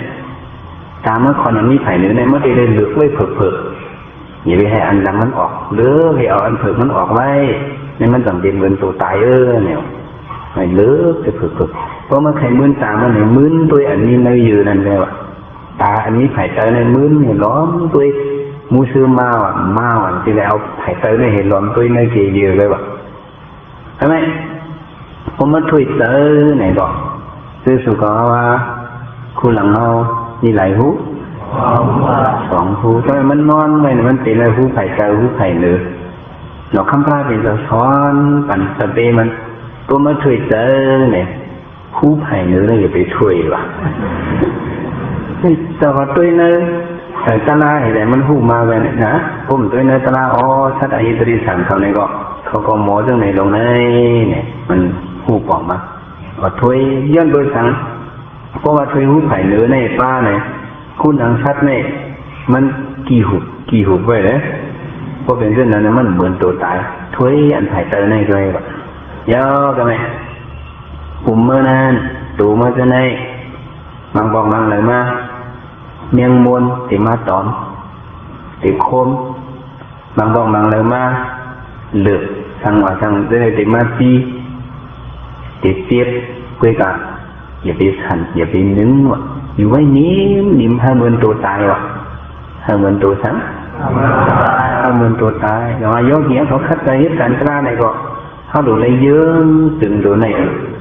มันได้เลือกไว้เผลอๆอย่าไปให้อันดำมันออกเลือกให้เอาอันเผลอมันออกไว้นี่มันต้องเป็นเหมือนตัวตายเนี่ยไม่เลือกจะเผลอๆเพราะมันไข่มึนตามันเนี่ยมึนตัวอันนี้ในยืนนั่นแล้วตาอันนี้ไผ่เตยในมึนเนี่ยล้อมตัวมูซื้อมาที่แล้วไผ่เตยในเห็นล้อมตัวในเกยยืนเลยว่ะทำไมผมมาถุยเตยไหนบอกซื้อสุกว่าคู่หลังเรามีหลายหู2 หูทำไมมันนอนไว้มันเป็นอะไรหูไผ่เตยหูไผ่เนื้อหนอกคำพลาเป็นเราซ้อนปั่นสเปมันตัวมาถุยเตยเนี่ยหูไผ่เนื้อเลยอย่าไปถุยว่ะแต่ว่าตัวเนื้อตลาดอะไรมันหูมาแบบนี้นะผมตัวเนื้อตลาดชัดอหิตริสันเขาเนี่ยก็หมอเรื่องไหนลงในเนี่ยมัน หูปอกมาว่าถวยย้อนโดยสังเพราะว่าถวยหูไผ่เนื้อในป้าเนี่ยคุณดังชัดเนี่ยมันกี่หุบไว้เลยเพราะเป็นเรื่องนั้นมันเหมือนตัวตายถวยอันไผ่เตอในด้วยแบบย่อกันไหมปุ่มเมื่อนั้นตูเมื่อจะในบางบอกบางเลยมาเมียงมวนติมาตอนติโคมบางบอกบางเลยมาเหลือกทางว่าทางได้ติมาตีติเสียบคุยกันอย่าไปสั่นอย่าไปนึงว่ะอยู่ไว้นิ่มให้เหมือนตัวตายว่ะให้เหมือนตัวสังให้เหมือนตัวตายอย่างว่าโยกเหี้ยเขาคัดใจยึดการกล้าในก็เขาดูเลยเยอะถึงตัวไหน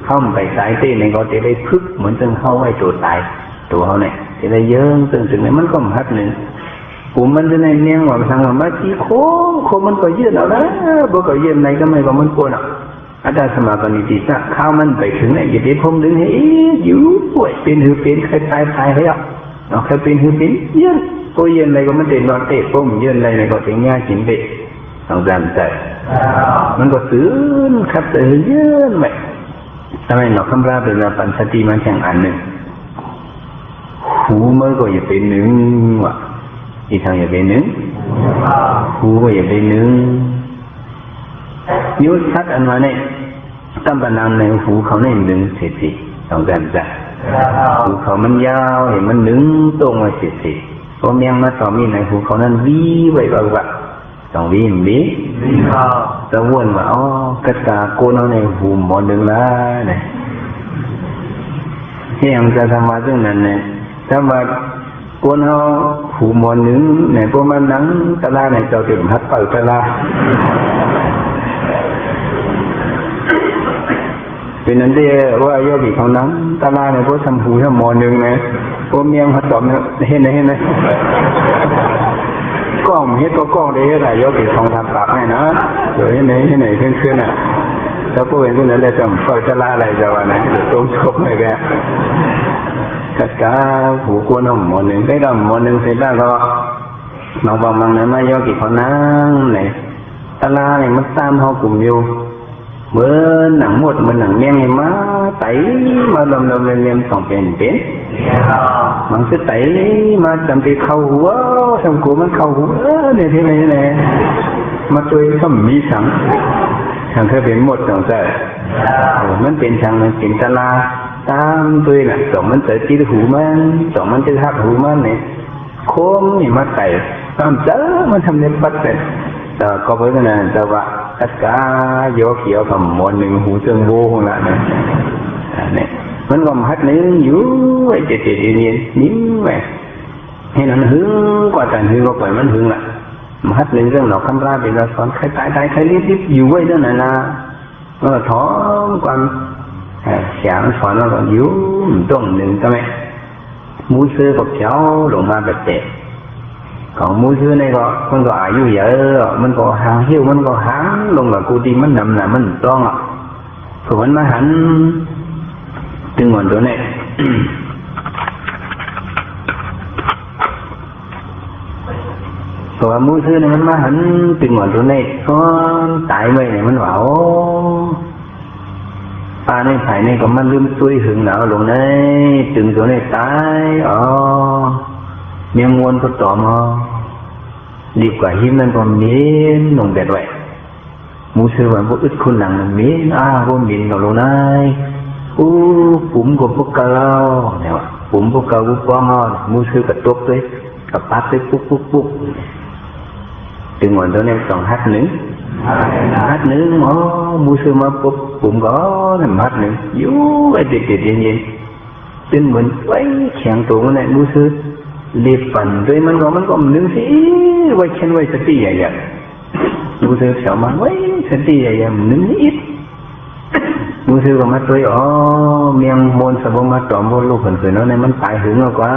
เข้าไปสายเต้ในก็จะได้พึกเหมือนจึงเข้าไว้ตัวตายตัวเขาเนี่ยจะได้เยอะถึงไหนมันก็พัดหนึ่งผมมันจะในเนียงว่าทางว่าที่โค้มันก็ยืดเอาแล้วบ่ก็ยืดไหนก็ไม่ก็มันกลัวหรอกอาจารย์สมาปณิติสักข้าวมันไปถึงไหนอย่าไปพมดึงให้อยู่ป่วยเป็นหือเป็นใครตายให้อ่ะเราใครเป็นหือเป็นยืดก็ยืดอะไรก็มันเต็มนอนเตะพมยืดอะไรในก็ถึงง่ายจิ๋มเด็กต้องจำใจมันก็ตื้นขับตื่นยืดไปทำไมเราคำราเป็นปัญชติมันแข่งอันหนึ่งหูเมื่อก็อย่าเป็นหนึ่งว่ะอีทางอย่าเป็นหนึ่งหูก็อย่าเป็นหนึ่งยุทธัดอันว่าเนี่ยตั้งปนามในหูเขาในหนึ่งเสียสิต้องจำใจหูเขามันยาวเห็นมันหนึ่งตรงไว้เสียสิพอเมียงมาต่อมีในหูเขานั้นวีไว้ว่าต้องวีจะวนว่าอ๋อกระตาโกนเอาในหูหมอหนึ่งละเนี่ยที่ยังจะทำมาเรื่องนั้นเนี่ยถ้าว่าโกนเอาหูหมอหนึ่งเนี่ยพวกมันนั่งตะลาในเจ้าถึงพัดเปิดตะลาเป็นนั้นที่ว่าโยกิเขานั่งตะลาในพวกทำหูทำหมอหนึ่งเนี่ยพวกเมียงพัดตอบเนี่ยเห็นไหมก้องเฮ็ดก็ก้องได้อะไรโยกิทองทำปากให้นะเดี๋ยวไหนขึ้นอ่ะแล้วพวกเป็นคนนั้นเลยจำเปิดตะลาอะไรจะว่าไหนเดี๋ยวต้องชกเลยแกกัดกาหูกวนหมอหนึ่งได้ดำหมอหนึ่งเสร็จแล้วก็น้องบอกมังนั้นมาโยกิเขานั่งไหนตะลาเนี่ยมันตามเขากลุ่มอยู่เมื่อหนังหมดมันหนังเลี้ยงมาไตมาลมเลี้ยงสองเป็นมันจะไตมาจำไปเข้าหัวทำกูมันเข้าหัวเนี่ยที่ไหนเนี่ยมาตัวเขามีสังทางเคยเป็นหมดสองใจมันเป็นทางมันเป็นตะลาตามตัวน่ะสองมันเจอที่หูมันสองมันจะทับหูมันเนี่ยโค้งนี่มาไตตามเจอมันทำเนี่ยปัดเป็นแต่ก็เพราะฉะนั้นจะว่าอัตกาโยกเขียวกับหมอนหนึ่งหูเชิงโบของละเนี่ยมันก็มัดนึงอยู่ไอ้เจ็ดนิ่มไปให้นั้นหึงกว่าแต่หึงก็ปล่อยมันหึงละมัดนึงเรื่องเราคำราเป็นเราสอนใครตายใครรีบอยู่ไว้ด้วยนะก็ท้องความเสียงสอนเราก็อยู่ตรงหนึ่งใช่ไหมมูซื้อกับเจ้าลงมาแบบเตะของมูซื้อในก็มันก็อายุเยอะมันก็หางเหี้ยวมันก็หางลงกับกูดีมันนำน่ะมันต้องอ่ะส่วนมาหันถึงวันตัวนี้ตัวมูซื้อเนี่ยมันมาหันถึงวันตัวนี้ก็ตายไปเนี่ยมันว่าโอ้ปลาในไผ่เนี่ยก็มันลืมซุยหึงหนาวลงในถึงตัวนี้ตายอ๋อเมียงวนก็ต่อมาดีกว่าหิมนั่นก็เมียนลงแบบไว้มูซื้อวันพวกอึดคนหลังเมียนพวกบินกับลงในปุ่มกับพวกเกาเนี่ยวะปุ่มพวกเกาพวกป้องมูซื้อกับตบด้วยกับปั๊บด้วยปุ๊บถึงวันตัวนี้2ฮัดหนึ่งมูซื้อมาปุ๊บปุ่มก็1ฮัดหนึ่งอยู่ไอ้เด็ดเย็นตึงเหมือนไว้แข็งตัวมันเนี่ยมูซื้อเล็บปั่นด้วยมันก็นึงสิไว้เช่นไว้สติใหญ่ๆมูซื้อเสียวมันไว้สติใหญ่ๆนึงนิดมูซื้อก็มาตัวเมียงมนสะบงมาต่อมลูกเขินๆแล้วในมันตายหึงกว่า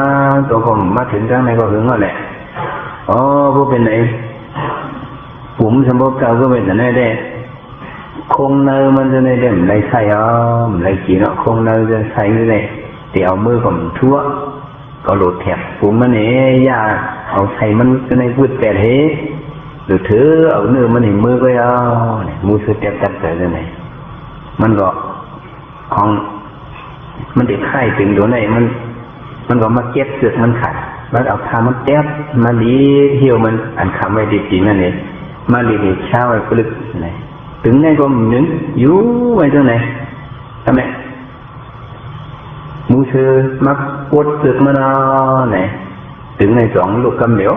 ตัวก็มาถึงจังในก็หึงแล้วแหละพวกเป็นไหนผมสมบูรณ์เก่าก็เป็นไหนได้คงเนอมันจะในเด่นในใส่ในกี่เนาะคงเนอจะใส่ในเดี๋ยวมือผมทั่วก็โหลดแถบผมมันเนี่ยยาเอาใส่มันจะในพูดแต่เฮ้หรือถือเอาเนื้อมันเห็นมือก็เอามูซื้อแตบๆแต่ไหนมันก็ ของมันเด็กไข้ถึงโดนไหนมันก็มาเก็บเสือกมันขาดแล้วเอาทามันแจ๊บมาลีเที่ยวมันอันคำไว้ดีจริงนั่นเองมาลีดีเช้าไว้ปลึกไหนถึงไหนก็นึงอยู่ไว้ตรงไหนทำไมมูเชือมักปวดเสือกมันไหนถึงในสองลูกกำเหลียว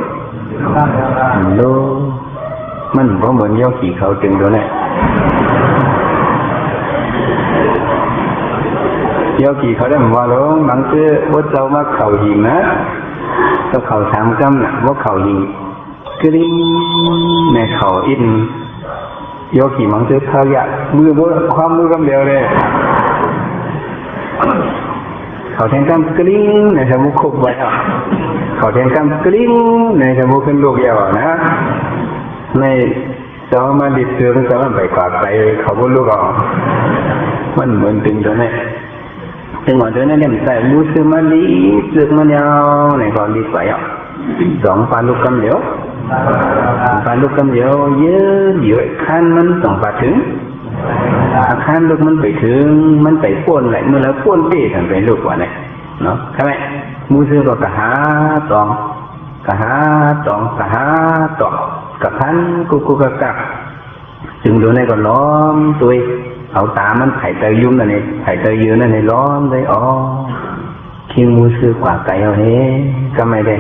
โลมันเพราะเหมือนย่อขี่เขาถึงโดนไหนย่อขี่เขาได้มาแล้วบางทีว่าเจ้ามาเข่าหิงนะเจ้าเข่าสามกำน่ะว่าเข่าหิงกริ้งในเข่าอินย่อขี่บางทีเขาอยากมือความมือกำเดียวเลยเขาแทงกำกริ้งในสมุขคุบไว้อ่ะเขาแทงกำกริ้งในสมุขขึ้นลูกยาวนะในเจ้ามาดิบเสือเจ้ามันไปกวาดไปเขาพูดลูกอ่ะมันเหมือนตึงตัวนี้ถึงหมดเลยนั่นเนี่ยใส่มูซื้อมาลีเสือกมันยาวในก่อนดีไปอ่ะสองปานลูกกำเดียวปานลูกกำเดียวเยอะเยอะขั้นมันต้องปาถึงขั้นลูกมันไปถึงมันไปป้วนไหลเมื่อแล้วป้วนเต้ถึงไปลูกว่าเนี่ยเนาะใช่ไหมมูซื้อก็กะหาตองกะหาตองกะหาตองกะพันกุกะกะจึงดูในก็ล้อมตัวเอาตามันไผ่เตยยุ่มนั่นเองไผ่เตยยืนนั่นเองล้อมเลยอ๋อคิงมูซื้อกว่าไก่เอาเฮ้ก็ไม่ได้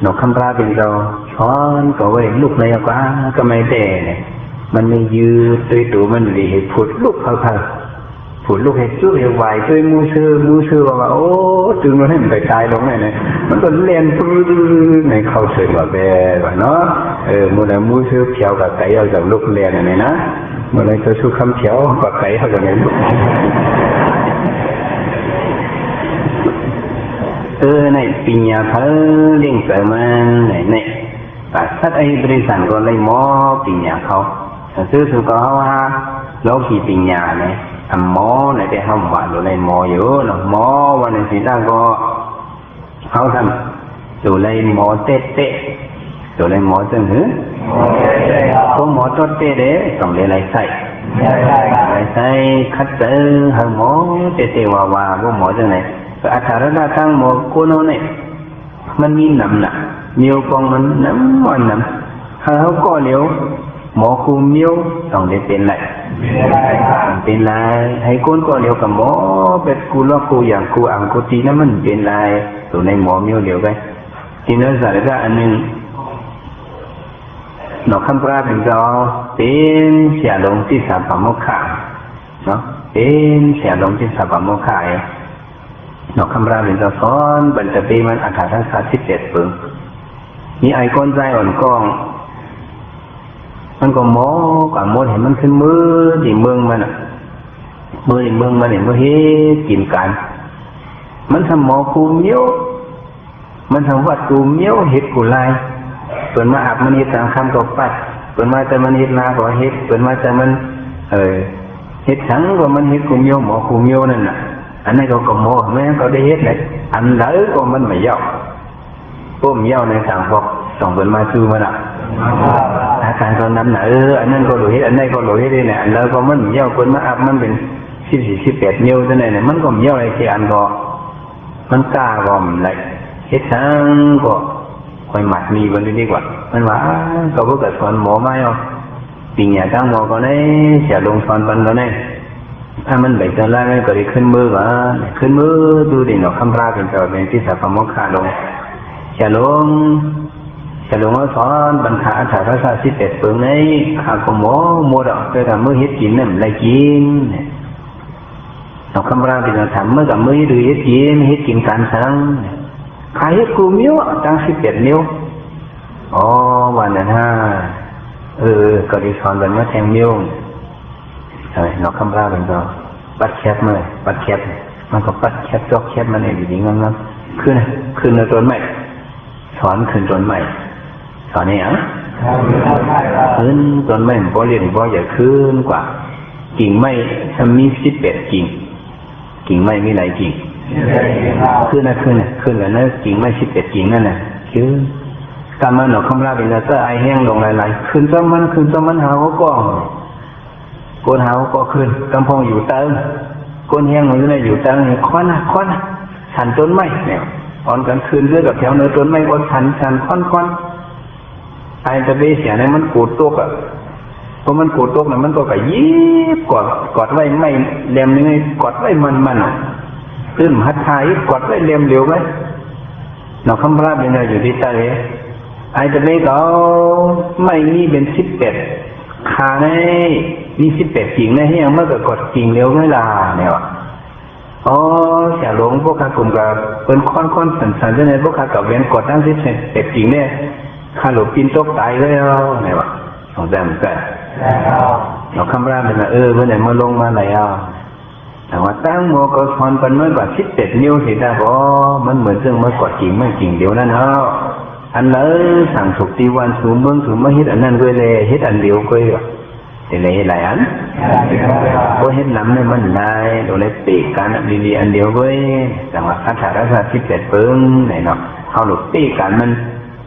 นกคำปลาเป็นเราช้อนก็ไว้ลูกในกว่าก็ไม่ได้เนี่ยมันไม่ยืดตัวมันเลยผุดลูกเขาผุดลูกให้จุ๊บให้ไหวตัวมูซื้อว่าโอ้จึงมันให้มันไปตายลงไหนเนี่ยมันก็เล่นปื้อในเข้าเสือว่าแบบเนาะมูซื้อเขียวกับไก่เอาจากลูกเล่นอะไรนะเมื่อไรจะสู้คำเขียวกับไก่เขาอย่างไรในปีญาเพอเลี้ยงเสริมมันในแต่ถ้าไอ้บริษัทก็เลยหมอปีญาเขาซื้อก็ว่าเราขี่ปีญาเนี่ยทำหมอในแต่ห้องว่าอยู่ในหมออยู่เนาะหมอวันนี้สิตั้งก็เขาทำอยู่ในหมอเตะอยู่ในหมอจังหือก็หมอตัวเตะเด้ต้องเรียนอะไรใส่คัดเจอหาหมอเตะว่าว่าหมอจังไหนก็อัตราระดับหมอคนโน่นเนี่ยมันมีน้ำหนักมีกองมันน้ำมันน้ำเขาก็เลี้ยวหมอคูมิ้วต้องได้เป็นไรเป็นไรให้คนก็เลี้ยวกับหมอเป็ดกูล้อกูอย่างกูอ่างกูตีนั่นมันเป็นไรตัวในหมอมิ้วเดียวกันทีนั้นสารก็อันนึงนกคำปลาเป็นเราเป็นเสียลงที่สามปมข่าเนาะเป็นเสียลงที่สามปมข่านกคำปลาเป็นเราซ้อนบรรจปีมันอาคาทั้ง37 ปึงมีไอก้นใจอ่อนกองมันก็หมอกับมดเห็นมันขึ้นมือที่เมืองมันอ่ะมือที่เมืองมันเห็นว่าเฮ้กินกันมันทำหมอคูมิ้วมันทำวัดคูมิ้วเห็ดกุไลเปิดมาอาบมันเห็ดตามคำก็ปัดเปิดมาแต่มันเห็ดนาก็เห็ดเปิดมาแต่มันเห็ดทั้งก็มันเห็ดคูมิ้วหมอคูมิ้วนั่นน่ะอันนี้ก็หมอแม่ก็ได้เห็ดเลยอันไหนก็มันไม่เย่าพวกเย่าในสังพกส่งเปิดมาซื้อมันอ่ะอาการตอนนั้นนะอันนั้นก็หลุดอันนี้ก็หลุดได้เนี่ยแล้วก็มันเย่าคนมาอัพมันเป็น14-18 นิ้วเท่านั้นเนี่ยมันก็เย่าอะไรที่อันก็มันกล้าก็อะไรเฮ็ดทั้งก็คอยหมัดมีวันนี้ดีกว่ามันว่าก็เกิดสอนหมอไม่เอาปีนี้ตั้งหมอก็ได้เสียลงสอนวันก็ได้ถ้ามันไปเจอแล้วก็ได้ขึ้นมือว่าขึ้นมือดูดิเนาะคำราเป็นเจ้าเป็นที่สัพพมกขาลงเสียลงสอนบรรทาอัฏฐภาษา11 ปึงในขาของหมอโมดอกเพื่อทำมือเฮ็ดกินนั่นไรกินเราคำราเป็นเราทำเมื่อกับมือดูเฮ็ดกินการสั่งขายเฮ็ดกูมิ้วตั้ง17 นิ้วอ๋อวันนั้นก็ได้สอนบรรมาแทงมิ้วเราคำราเป็นเราปัดแคบเลยปัดแคบมันก็ปัดแคบจอกแคบมันเองดีงั้นขึ้นในต้นใหม่สอนขึ้นต้นใหม่สอนเนี่ยขึ้นต้นไม้บ่เรียนบ่ใหญ่ขึ้นกว่ากิ่งไม้ถ้ามี18 กิ่งไม้มีหลายกิ่งขึ้นกันนะกิ่งไม้17 กิ่งนั่นน่ะคือกำมันหนอคำราเป็นจะไอแห้งลงหลายๆขึ้นต้นมันหาวก็โกนหาวก็ขึ้นกำพองอยู่เติม ก้นแห้งมันอยู่ในอยู่ตั้งค้อนนะฉันต้นไม้เนี่ยตอนกลางคืนเลือกกับแถวเนื้อต้นไม้ก็ฉันค้อนไอ้ตะเบเสียเนี่ยมันกูดตกอ่ะพอมันกูดตกเนี่ยมันก็กะยิบกอดไว้ไม่เล็มนี่กอดไว้มันขึ้นหัดทายกอดไว้เล็มเหลียวไว้นอกคำพระเป็นอยู่ที่ใต้ไอ้ตะเบก็ไม่มีเป็น18ขาในมี18กิ่งในเฮียงเมื่อก็กดกิ่งเร็วไม่ลาเนี่ยว่ะอ๋อเสียหลงพวกข้ากลุ่มกับเป็นค้อนสันๆในพวกข้ากับเว้นกดทั้ง18กิ่งเนี่ยข้าหลบปีนตกตายเลยเนี่ยว่ะสองแต้มแต่เราคำรามเป็นเมื่อไหร่มาลงมาไหนแต่ว่าตั้งโมก็ทอนเป็นน้อยกว่า17 นิ้วสิได้บ่มันเหมือนเรื่องเมื่อกดกิ่งไม่กิ่งเดียวนั่นเนาะอันนั้นสั่งสุกตีวันสูงเมืองสูงมาเฮ็ดอันนั้นด้วยเลยเฮ็ดอันเดียวก็แต่เลยหลายอันก็เฮ็ดน้ำเนี่ยมันได้โดยเลยปีกันดีๆอันเดียวก็แต่ว่าคาถารักษา17เปิ้งไหนเนาะเขาหลุดปีกันมัน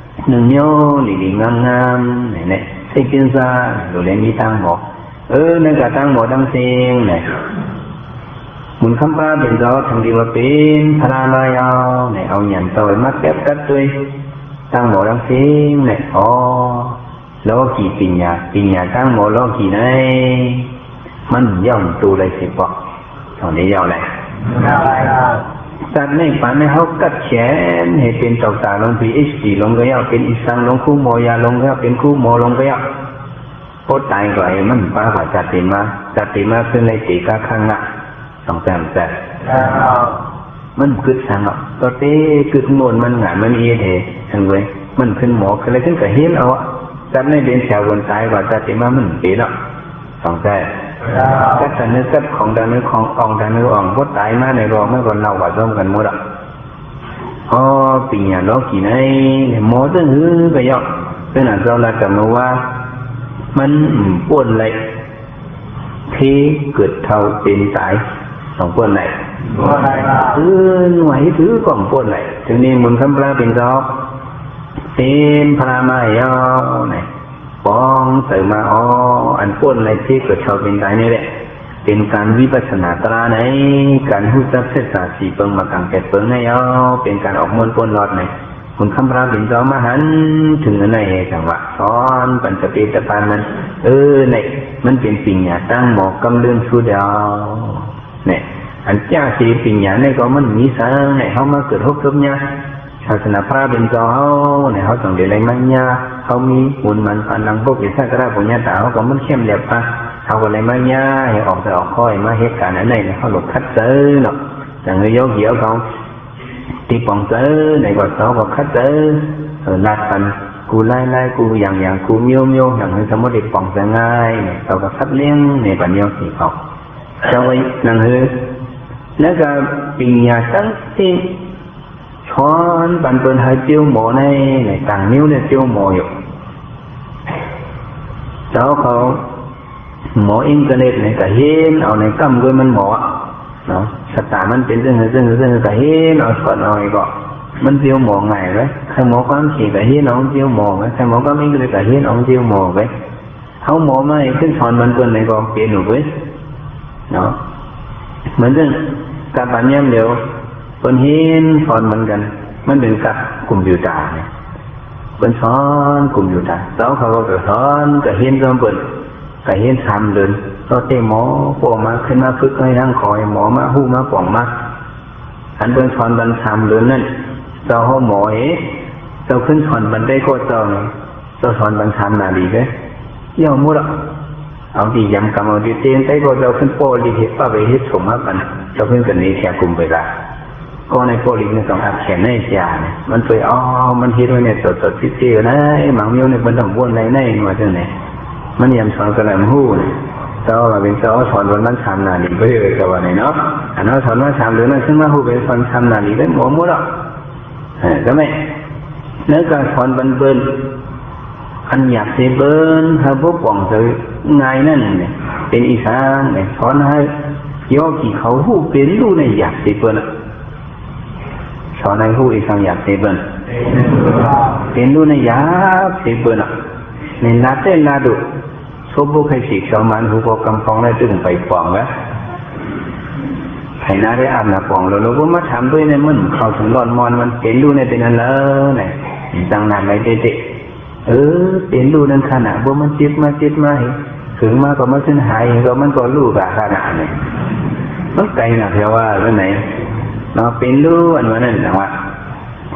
1 นิ้วดีๆงามๆไหนใส่กินซะโดยเลยมีตั้งหมอนั่นก็ตั้งหมอตั้งเสียงไหนมุนคำพาเป็นเราทางดีว่าเป็นพระรายเอาไหนเอาหยันต่อยมัดแบบกัดด้วยตั้งหมอตั้งเสียงไหนโลกีปัญญาตั้งหมอโลกีไหนมันย่อมตูเลยสิบอกตอนนี้ย่อเลยตัดในฝันในเขากัดแขนให้เป็นตอกตาลงพีHDลงก็ย่อเป็นอิสังลงคู่โมยาลงก็เป็นคู่โมลงก็ย่อโคตรตายก็ไอ้มันป้าว่าจัดติมาขึ้นในตีก้าข้างหน้าต้องแต้มแต่มันกึดสังตัวเต้กึดโน่นมันหงายมันเอียเถทั้งเว้ยมันขึ้นหมออะไรขึ้นกับเห็นเอาจับในเดินแถวบนตายกว่าจัดติมามันปีแล้วสองแต่กัดสันนึกกัดของดันนึกของอ่องดันนึกอ่องก็ตายมาในรอเมื่อก่อนเราว่าร่วมกันหมดปีนี้เรากี่ไหนหมอตึ้งหื้อไปย่อเป็นอันเราละกันว่ามันป่วนเลยที่เกิดเท่าเป็นตายสองป่วนไหนไหวถือกล่องป่วนไหนถึงนี้มุนคำพระเป็นจอบเป็นพระมาย่อไหนป้องใส่มาอันป่วนไหนที่เกิดเท่าเป็นตายนี่แหละเป็นการวิปัสสนาตราในการหูจักเสษาสีเปิงมากังเกตเปิงให้เป็นการออกมนต์ป่วนหลอดไหนคุณคำพระเป็นจอมหันถึงในจังหวะซ้อนปัญจเปตปานนั้นในมันเป็นปิญญาตั้งหมอกกำเลื่อนสุดาวเนี่ยอันจ้าสีปิญญาในก็มันมีสังในเขามาเกิดฮกทุบเนี่ยศาสนาพระเป็นจอเขาในเขาต้องเดี๋ยวอะไรมั่งเนี่ยเขามีบุญมันปันนังพวกอิสระกระปุญญาตาเขาก็มันเข้มเดียบอ่ะเขาก็อะไรมั่งเนี่ยให้ออกแต่ออกค่อยมาเหตุการณ์นั้นในเขาหลบคัดเจอเนาะอย่างเงี้ยเหี้ยวเขาตีปองเจอในกอดเขาก็คัดเจอลาดกันกูไล่กูอย่างกูเมียวอย่างนี้สมมติเด็กปองจะง่ายเนี่ยเราก็คัดเลี้ยงในปัญญาสีเขาเจ้าไว้นั่งเฮแล้วก็ปิญญาตั้งที่ช้อนปันเปิลให้เจียวหมอในต่างนิ้วเนี่ยเจียวหมออยู่เจ้าเขาหมออินเทอร์เน็ตเนี่ยก็เห็นเอาในกำด้วยมันหมอเนาะสตามันเป็นเรื่องก็เห็นเอาสอนเอาไอ้ก็มันเจียวหมอไงไว้ใครหมอความฉีดก็เห็นน้องเจียวหมอไว้ใครหมอความอินก็เลยก็เห็นน้องเจียวหมอไว้เขาหมอไม่ขึ้นสอนมันเปิลในก็เปลี่ยนหนูไว้เนาะเหมือนเรื่องการปัญญาเดียวคนเห็นสอนเหมือนกันมันเป็นกับกลุ่มอยู่ตาเนี่ยคนสอนกลุ่มอยู่ตาแล้วเขาก็สอนก็เห็นจอมเปิดก็เห็นทำเดินเราเตะหมอปวดมาขึ้นมาฝึกให้ทั้งคอยหมอมาหู้มาป่องมาอันเป็นสอนบันทำเดินนั่นเราห้องหมอเราขึ้นสอนบันได้ก็เจ้าเราสอนบันทำนาดีเลยย่อมุดเอาดียำกำเอาดีเตียนได้ก็เราขึ้นโปลีเห็ดป้าไปเห็ดสมมาปันเราขึ้นกันนี้แค่กลุ่มไปละก็ในโปลีเนี่ยต้องอัดแขนในเสียเนี่ยมันไปมันเห็ดไว้เนี่ยสดพิเศษนะหมังเมียวเนี่ยมันต้องวนในมาจังไหนมันยำสอนกระแลมหู้เจ้ามาเป็นเจ้าสอนวันนั้นทำนาดีไปเลยกับวันไหนเนาะอันนั้นสอนว่าทำเดือนนั้นขึ้นมาหู้เป็นสอนทำนาดีได้หมดหรอกใช่ไหมเนื้อการสอนบันเบินอันอยากเสเบินถ้าพวกป่องจะง่ายนั่นเนี่ยเป็นอีสานเนี่ยสอนให้ย่อกี่เขาหู้เป็นรู้ในอยากเสเบินสอนให้หู้อีสานอยากเสเบินเป็นรู้ในอยากเสเบินในลาเต้ลาดุโซบุกให้สีชาวมันหูกกำพองได้ตึงไปป่องวะ ไถนาได้อาบน้ำปองแล้วเราก็มาทำด้วยในมันเขาถึงร้อนมอนมันเป็นรูในเป็นนั่นแล้วไหนจังนานไม่เด็ดเป็นรูนั่นขนาดบ่มันจิตมาถึงมาก็มาขึ้นหายก็มันก็รูแบบขนาดไหนมันไกลนะเพียงว่าเรื่องไหนเราเป็นรูอันนั้นนะว่า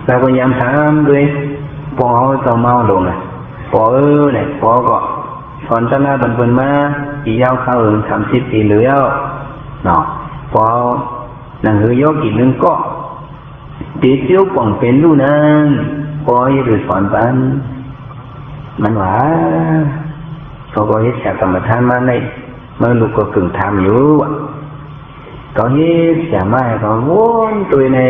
เราพยายามทำด้วยปอต่อเมาลงนะปอเนี่ยปอก็สอนตลาบันเปินมาปียาวเข้า30 ปีเหลือเนาะพอหนังหือยกกี่นึงก็ตีเตี้ยวป่องเป็นรูนั้นพอให้ดูสอนปันมันว่าเขาก็ให้จากกรรมฐานมาในเมื่อลูกก็กึ่งทำอยู่ก็ให้จะไม่ก็วนตัวใน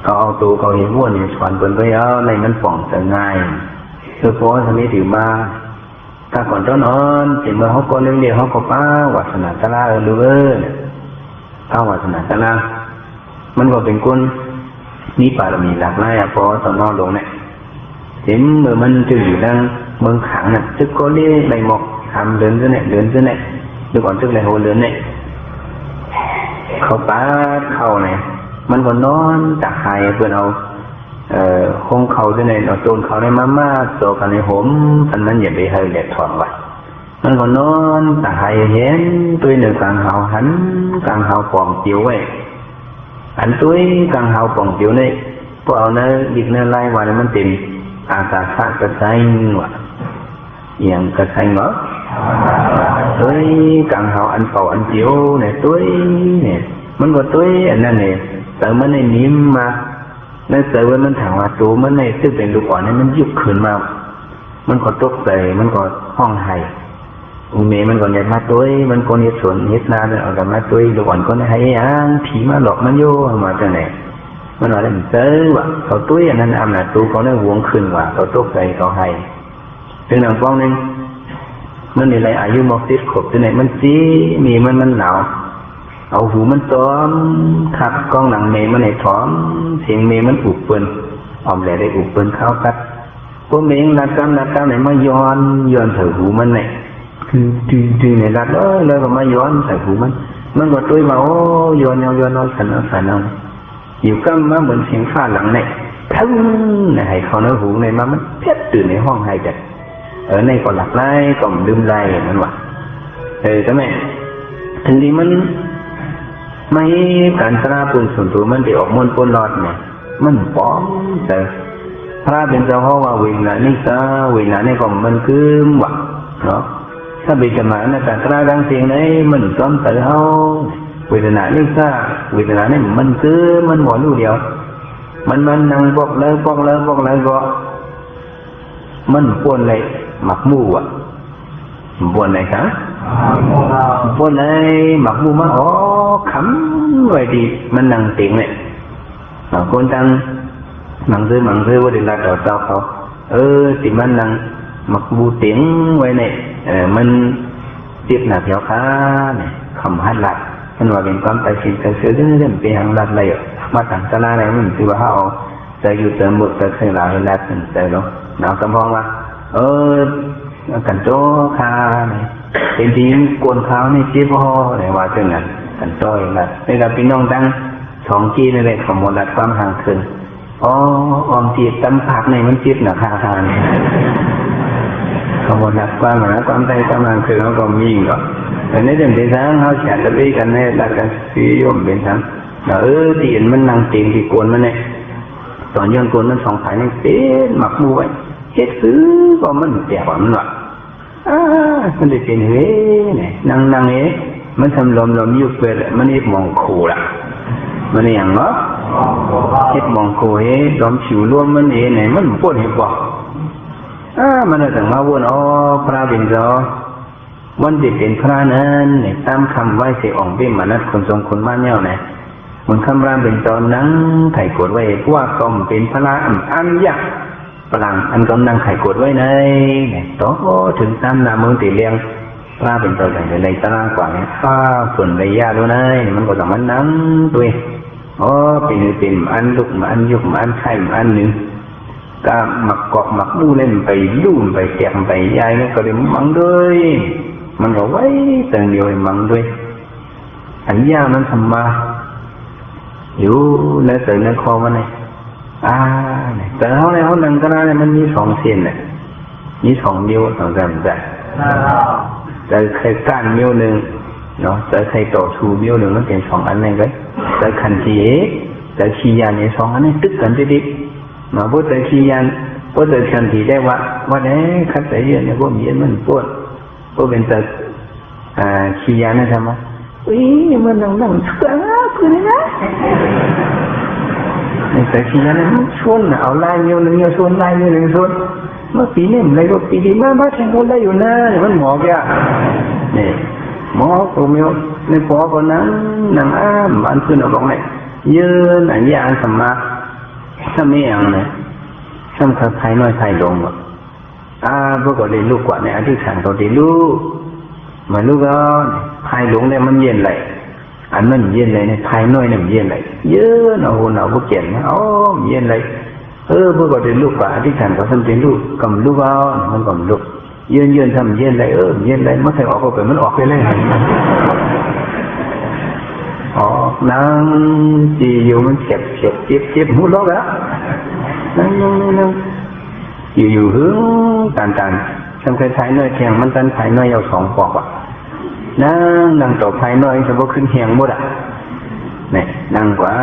ก็เอาตัวเขาให้วนสอนเปินไปเอาในมันป่องจะง่ายคือพอทำนี้ถือมาถ้าก่อนต้นนอนถึงเมื่อเขาก็เลี้ยงเดียวเขาก็ป้าวัฒนาตลาดูป้าวัฒนาตลามันก็เป็นคนนี่ป่าเรามีหลากหลายพอตอนนอนลงเนี่ยถึงเมื่อมันจะอยู่ดังเมืองขังน่ะจึกก็เลี้ยงใบหมกทำเดินซะเนี่ยดูก่อนจึกเลยโหเดินเนี่ยเขาป้าเข้าเนี่ยมันก็นอนตากหายเพื่อนเอาคงเขาจะในเอาโจรเขาในมาโตกันในผมอันนั้นอย่าไปให้แหลกถอนไว้มันก็นอนแต่ให้เห็นตัวหนึ่งกลางหาวหันกลางหาวปองเจียวไว้อันตัวกลางหาวปองเจียวนี่พวกเอาเนื้อดิบเนื้อไล่วันมันเต็มอากาศฟ้ากระไซว่ะอย่างกระไซเนาะตัวกลางหาวอันเป่าอันเจียวเนี่ยตัวเนี่ยมันก็ตัวอันนั้นเนี่ยแต่มันในนิ่มมาในเสือมันถามว่าตัวมันในซึ่งเป็นลูกอ่อนนี่มันยุบขึ้นมามันก็ตกใจมันก็ห้องไห้เมย์มันก็อยากมาตัวมันก็เนี่ยสวนเฮ็ดนาเนี่ยเอาแต่มาตัวลูกอ่อนก็ให้ยังผีมาหลอกมันโย่มาจากไหนมันว่าได้เจอว่าเขาตัวอันนั้นอำนาจตัวเขาได้หวงขึ้นว่าเขาตกใจเขาให้ถึงหนังป้องนึงมันในไรอายุมอก10 ขวบที่ไหนมันซีมีมันหนาวเอาหูมันต้อมขับกล้องหนังเมย์มันให้ถอมเสียงเมย์มันอุบเปิ้นออมแหล่ได้อุบเปิ้นเข้ากัดพวกเมย์รัดกำไหนมาย้อนใส่หูมันเนี่ยคือดึงในรัดเลยก็มาย้อนใส่หูมันก็ตัวมาโอ้ย้อนเอาสันเอาอยู่ก็มาเหมือนเสียงฟ้าหลังเนี่ยทั้งในให้เขาในหูในมันเพี้ยตื่นในห้องให้จัดในก็หลับไล่ก็ลืมไล่นั่นว่ะใช่ไหมถึงดีมันไม่การตราปุนส่วนตัวมันได้ออกมนปนหลอดเนี่ยมันป้อมแต่พระเป็นเจ้าห้องว่าเวลานี่ก็มันคือหวังเนาะถ้าเป็นจมาในการตราดังเสียงไหนมันซ้อมแต่เฮาเวลานี่มันคือมันหัวลูกเดียวมันนั่งบอกเลยก็มันปนเลยหมักมู่อ่ะปนไหนครับปนไหนหมักมู่มาขำไว้ดีมันนั่งเตียงเลยบางคนตั้งมังซื้อว่าเดี๋ยวเราต่อเจ้าเขาติมันนั่งหมักมู่เตียงไว้เนี่ยมันเจ็บหนักเหี่ยวขาเนี่ยคำฮัดหลักมันว่าเป็นความใจสินใจเสือเรื่องเป็นหังหลักเลยมาต่างตลาดอะไรมันคือว่าเขาใจอยู่เติมหมดใจเคยหลายหลักใจเนาะหนาวกำพองว่ากันโจ้คาเนี่ยเป็นทีมกวนเขาในเจี๊ยบห่อเนี่ยว่าจังนั้นกันโจ้อย่างนั้นในกับพี่น้องตั้ง2 จีนั่นแหละขโมยรัดความห่างคืนออมจีบตั้มผักในมันจีบหนักคาเนี่ยขโมยรัดความหนาความใจความห่างคืนเขาก็มีก็แต่ในเรื่องที่ทั้งเขาแฉตะบี้กันในรัดกันซีโยมเป็นทั้งที่เห็นมันนั่งเตียงที่กวนมันเนี่ยตอนย้อนกวนมัน2 สายนี่เป็นหมักมูไว้เฮ็ดซื้อก็มันแปลกว่ามันว่ามันได้เป็นเฮ้เนี่ยนั่งเฮ้มันทำลมยุบไปเลยมันนี่มองขู่ละมันนี่อย่างเนาะเฮ็ดมองขู่เฮ้ลมฉิวร่วมมันเฮ้ไหนมันปวดเห็บบ่มันเลยถึงมาวนพระเป็นเจ้าวันที่เป็นพระนั้นเนี่ยตามคำไหว้เสียอ่องเป็นมนัสคนทรงคนบ้านเน่าเนี่ยมันคำรามเป็นตอนนั่งไถ่กดไว้ว่าก็เป็นพระอันยักษ์พลังอันกำลังไขกดไว้ในเนี่ยโตถึงตามนาเมืองตีเลียงพระเป็นตัวใหญ่ในตารางกว่าเนี่ยส่วนระยะด้วยนะมันก็ต้องมันนั่งด้วยเป็นอันลุกอันยุกอันไข่อันหนึ่งก็หมักเกาะหมักมู่เล่นไปลุ่มไปแจกไปยายนี่ก็เลยมังด้วยมันก็ไว้แต่เดียวมังด้วย อันยามันทำมาอยู่ในเสือในคอมันเลยแต่เขาในเขานั่งก็น่าเนี่ยมันมีสองเส้นเนี่ยมีสองนิ้วสองเส้นแต่ใครก้านนิ้วหนึ่งเนาะแต่ใครต่อชูนิ้วหนึ่งมันเป็นสองอันเลยก็แต่ขันทีแต่ขียานเนี่ยสองอันนี้ตึกกันดิมาพูดแต่ขียานพูดแต่ขันทีได้ว่าเนี่ยขัดแต่เยอะเนี่ยพวกมีมันปวดพวกเป็นแต่ขียานนะใช่ไหมมันนั่งเชื่อคุณนะแต่ขียานนั้นชนเอาลายนิ้วหนึ่งชนลายนิ้วหนึ่งชนเมื่อปีนี้มันเลยก็ปีดีมากบ้านฉันก็ได้อยู่นะมันหมอกอ่ะนี่หมอผมเนี่ยในปอคนนั้นนั่งอันขึ้นเอาลงเลยยืนอันนี้อันสมาถ้าไม่อย่างเนี่ยซ้ำคับไทยน้อยไทยลงแบบพวกก็ได้ลูกกว่าเนี่ยอธิษฐานก็ได้ลูกมาลูกก็ไทยลงเนี่ยมันเย็นเลยอันนั้นเย็นเลยในไทยน้อยเนี่ยเย็นเลยยืนเอาหัวเอาพวกเจ็บนะเย็นเลยพวกก็ได้ลูกกว่าอธิษฐานก็ทำเป็นลูกกำลูกเอามันกำลูกยืนทำเย็นเลยเย็นเลยมันใส่ออกก็เป็นมันออกไปเลยนั่งจีอยู่มันเจ็บหูล็อกแล้วนั่งอยู่หึงตันทำคล้ายๆน้อยแข็งมันตันภายน้อยเอาสองปอกอ่ะนั่งต่อภายน้อยจะพอขึ้นแข็งหมดอ่ะเนี่ยนั่งกว่า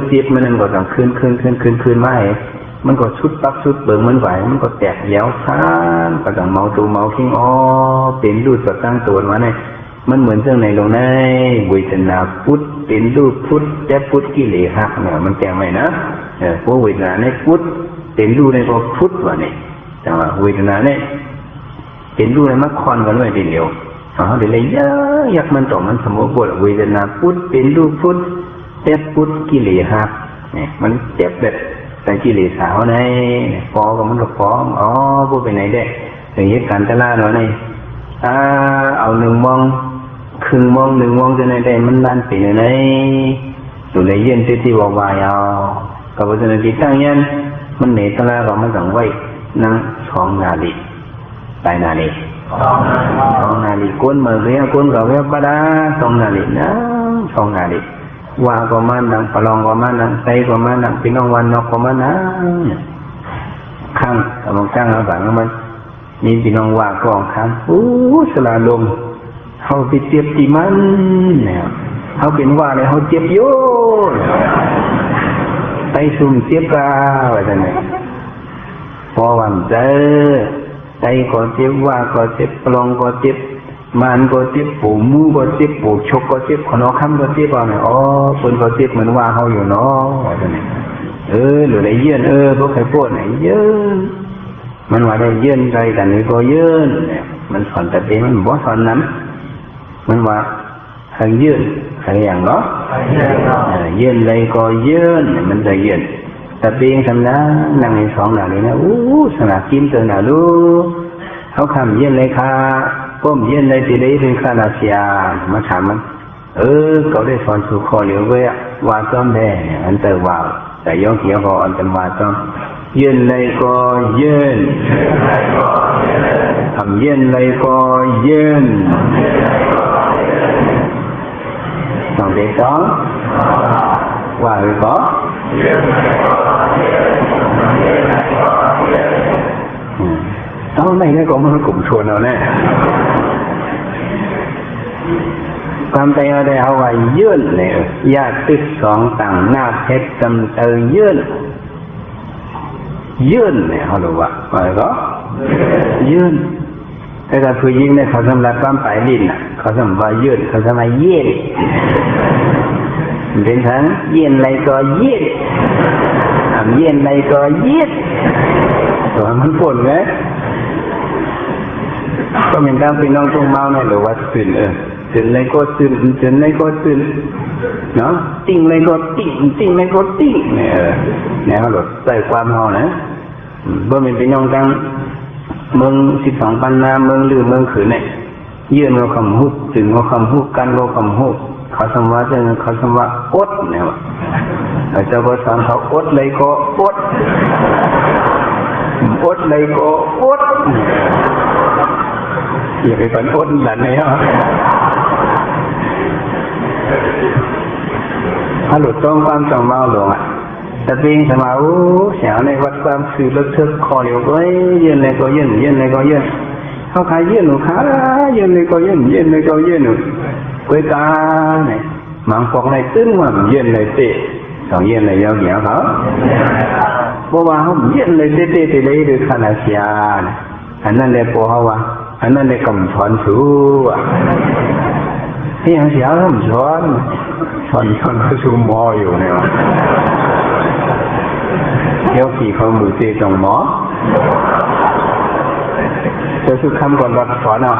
เจ็บมันนั่งก็ต้องขึ้นมาให้มันก็ชุดปักชุดเบิ่งมันไหวมันก็แตกแย้วช้านก็ต้องเมาตูเมาคิงเป็นรูปตั้งตัวมาเนี่ยมันเหมือนเรื่องในลงในเวทนาพุทธเป็นรูปพุทธแต่พุทธกิเลสหักเนี่ยมันแตกไหมนะเพราะเวทนาในพุทธเป็นรูปในพอพุทธวะเนี่ยแต่ว่าเวทนาเนี่ยเป็นรูปในมรรคอนกันไว้ทีเดียวเดี๋ยวเลยยักมันต่อมันสมมติว่าเวทนาพุทธเป็นรูปพุทธแต่พุทธกิเลสหักเนี่ยมันเจ็บแบบแต่กิเลสสาวในฟ้องก็มันก็ฟ้องพูดไปไหนได้อย่างนี้การตลาดเนาะนี่เอาหนึ่งมองครึ่งมองหนึ่งมองจะในได้มันล้านปีไหนอยู่ในเย็นที่ว่าวายเอากับวัฒนธรรมตั้งยันมันเหนือตลาดเรามันต้องไว้นั่ง2 นาฬิไปนาฬิ2 นาฬิก้นมือเรียก้นกับเรียบดา2 นาฬินะ2 นาฬิว่าก็มานั่งปลองก็มานั่งใจก็มานั่งพี่น้องวันนอกก็มานั่งข้างกำลังจ้างเราสั่งมันมีพี่น้องว่าก็ข้างสลาลมเขาไปเจ็บที่มันเนี่ยเขาเป็นว่าเลยเขาเจ็บโย่ไปซุ่มเจ็บกาว่าจะไหนพอวันเจอใจก็เจ็บว่าก็เจ็บปลองก็เจ็บมันก็เจ็บปูมูก็เจ็บปูชกก็เจ็บขนมคำก็เจ็บอะไรคนก็เจ็บเหมือนว่าเขาอยู่เนาะว่าจะไหนหรือได้เยื่อนพวกใครพูดไหนเยื่อนมันว่าได้เยื่อนใจแต่นี่ก็เยื่อนเนี่ยมันสอนแต่เองมันบอกสอนนั้นมันว่าทางเยื่อนทางอย่างเนาะเยื่อนอะไรก็เยื่อนมันจะเยื่อนแต่เองทำนั้นนั่งใน2 หลังนี้นะสนากินเตือนหนาลูเขาคำเยื่อนเลยค่ะก้มเยื่อนเลยทีนี้ถึงขนาดเสียมาถามมันเขาได้สอนสุขอเหลียวไว้ว่าต้อมแด่อันเตอร์ว่าแต่ย้อนเขียวก็อันเตอร์ว่าต้อมเยื่อนเลยก็เยื่อนทำเยื่อนเลยก็เยื่อนต้องได้สอนว่าหรือเปล่าเอาไหนเนี่ยก็มันกลุ่มชวนเอาแน่ความใจเอาได้เอาไว้ยื่นเนี่ยญาติตึก2ต่างหน้าเพชรจำเตยยื่นเนี่ยเขารู้ว่าอะไรก็ยื่นแต่ถ้าผู้หญิงเนี่ยเขาสำหรับความปลายลิ้นเขาสำหรับว่ายื่นเขาสำหรับเย็นเป็นทั้งเย็นอะไรก็เย็นเย็นอะไรก็เย็นตัวมันปวดไหมก็เป็นการพี่น้องต้องเมาเนี่ยหรือว่าตื่นตื่นอะไรก็ตื่นอะไรก็ตื่นเนาะติ้งอะไรก็ติ้งอะไรก็ติ้งเนี่ยเขาหลุดใส่ความห่อนะเมื่อเป็นพี่น้องตั้งเมือง12 ปันนาเมืองลือเมืองขืนเนี่ยยื่นเราคำฮุบถึงเราคำฮุบกันเราคำฮุบเขาสมว่าเขาสมว่าอดเนี่ยเจ้าก็สอนเขาอดเลยก็อดเลยก็อดอย่าไปฝันอดหลันเลยฮะ ถ้าหลุดต้องความจองเมาหลงอ่ะแต่ปีนสมาอู้เสียในวัดความสื่อเลิกเทิกคอเดียวก็ยืนเลยก็ยืนยืนเลยก็ยืนเขาขายยืนหนูขายืนเลยก็ยืนยืนเลยก็ยืนหนูเวกาเนี่ยมังฟอกในตึ้งว่ายืนเลยเตะสองยืนเลยยาวเหนียวเขาเพราะว่าเขายืนเลยเตะเตะเลยดูขนาดเสียอันนั้นเลยพอเขาว่าอันนั้นเลยกำช้อนชูที่ยังเสียกำช้อนเขาชูหม้ออยู่เนี่ยเดี๋ยวขี่เขามือเตะตรงหม้อจะสุดคำก่อนรัดสอนเอา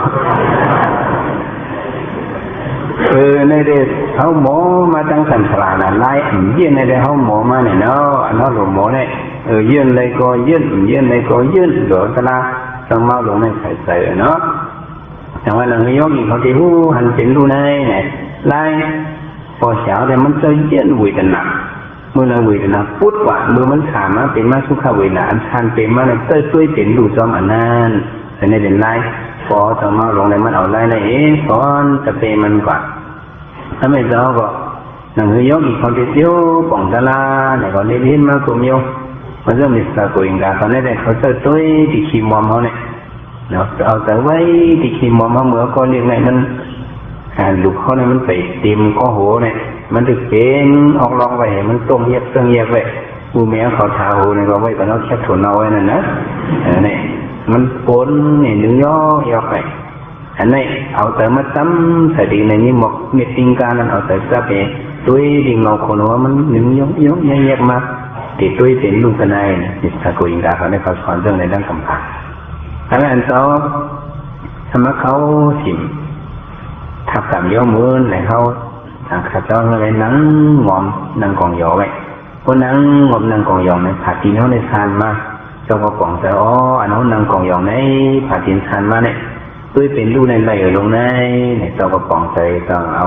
ในเด็กเขาหมอมาตั้งสันสลานะไล่ยืนในเด็กเขาหมอมาเนี่ยเนาะอันนั้นหลวงหมอเนี่ยยืนเลยก็ยืนเลยก็ยืนโดดตลาต้องมาหลวงในใส่เนาะแต่ว่าหลังยกอีกเขาที่หูหันเป็นรูในเนี่ยไล่พอเช้าแต่มันจะยืนวิ่งหนักเมื่อเราวิ่งหนักปุ๊บกว่ามือมันขามาเป็นมาสุขเวนาอันชันเป็นมาเนี่ยช่วยเป็นรูจอมอันนั้นแต่ในเด่นไล่พอต้องมาหลวงในมันเอาไล่เลยก่อนจะเป็นมันกว่าถ้าไม่เจ้าก็หนังยกอีกคนที่เที่ยวป่องตลาเนี่ยก็เลี้ยงมาคุมโยมันเริ่มมีสกุลการตอนนี้เขาจะช่วยที่ขีมอมเขาเนี่ยเนาะเอาแต่ไว้ที่ขีมอมเขาเหมือนก็เรียกไงมันลูกเขาเนี่ยมันไปเต็มก็โหเนี่ยมันถึงเป็นออกลองไปมันต้มเย็บเครื่องเย็บไว้ผู้แม่เขาทาโหเนี่ยก็ไว้ก็ต้องแค่ถุนเอาไว้นั่นนะเนี่ยมันปนเนี่ยเนื้อย่อไปอันนี้เอาแต่มาตั้มใส่ดีในนี้หมกเม็ดติงการนั้นเอาแต่จะไปด้วยดิ่งเงาคนว่ามันหนึ่งย่อแยกมาติดด้วยเป็นลูกกันในจิตสกุลอิงดาเขาได้เขาสอนเรื่องในด้านคำพาทั้งอันเขาธรรมะเขาสิมทับกับย่อมือในเขาขัดเจ้าอะไรนั่งงอมนั่งกองยอไว้คนนั่งงอมนั่งกองยองในผาตีนเขาในซานมาเจ้าก็กองแต่อันนั้นนั่งกองยองในผาตีนซานมาเนี่ยด้วยเป็นรูในไหลลงในเนี่ยเจ้าก็ปองใจต้องเอา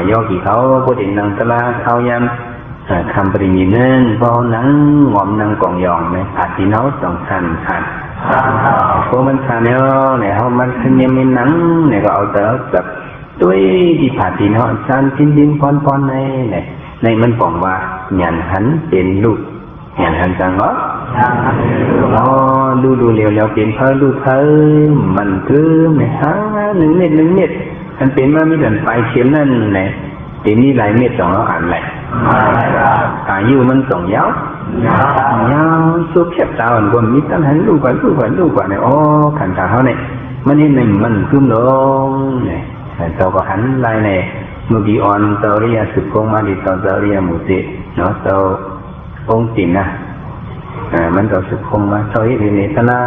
ย่อกี่เขาพูดถึงนางตลาเขายำคำปริญญานั่งพอนั่งงอมนั่งกองยองเนี่ยอาทิตย์เขาต้องทันพวกมันทันเนี่ยเขามันขึ้นยังไม่นั่งเนี่ยก็เอาแต่แบบด้วยที่ผาทินเขาทันดินพรในในมันบอกว่าหยันหันเป็นลูกหยันหันจังเหรอดูเร็วๆเป็นเพอลูกเพอมันคือเนี่ยหนึ่งเม็ดมันเป็นมาไม่เกินปลายเข็มนั่นแหละทีนี้หลายเม็ดสองเราอ่านแหละอายุมันสองยาวสุขแคบตาอ่อนกว่ามิตรหันลูกกว่าเนี่ยขันตาเขาเนี่ยมันนี่หนึ่งมันขึ้นลงเนี่ยเราก็หันลายเนี่ยเมื่อกี้อ่อนเตอเรียสุดคงมาดีตอนเตอเรียหมูเตะเนาะเตอองตินนะมันต่อสุดคงมาเตอที่เนตนา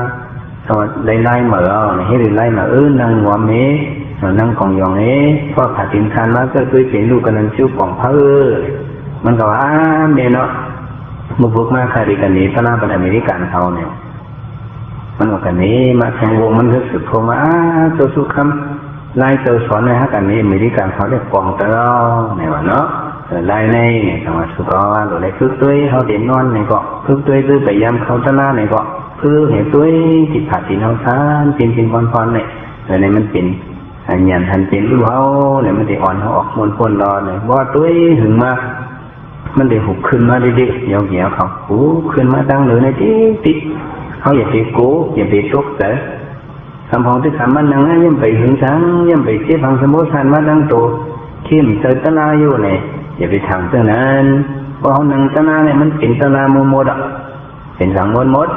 ตอนไล่มาแล้วให้ไล่มานั่งหัวเมย์นั่งกองยองพอขาดตินทานมาก็ด้วยเป็นลูกกันนั่นชื่อป่องเพอมันก็ว่าเนี่ยเนาะมุกมาใครดีกันนี้ตอนนั้นเป็นอเมริกันเขาเนี่ยมันก็กันนี้มาแข่งวงมันรู้สึกคงมาตัวสุขคำไล่ตัวสอนในฮักกันนี้อเมริกันเขาได้ป่องตลอดเนี่ยว่าเนาะไล่ในเนี่ยจังหวัดสุขว่าหรือไล่พึกด้วยเขาเด่นนอนเนี่ยก็พึกด้วยด้วยไปย้ำเขาตลาดเนี่ยก็พึกเห็นด้วยจิตขาดตินเขาทานเป็นพรเนี่ยแต่ในมันเป็นอันยันทันเป็นรู้เขาเนี่ยมันได้อ่อนเขาออกมนพ้นรอเนี่ยว่าตัวถึงมามันได้หุบขึ้นมาดิๆเหี่ยวเขาหูขึ้นมาตั้งเลยในติเขาอย่าไปโก้อย่าไปตกแต่คำพองที่คำมันนั่งย่ำไปหึงช้างย่ำไปเจี๊ยบพังสมุทรทานมาตั้งโตเข้มเจอตะลาอยู่เนี่ยอย่าไปทางเท่านั้นเพราะเขานั่งตะลาเนี่ยมันเป็นตะลาโมดอ่ะเป็นสังมด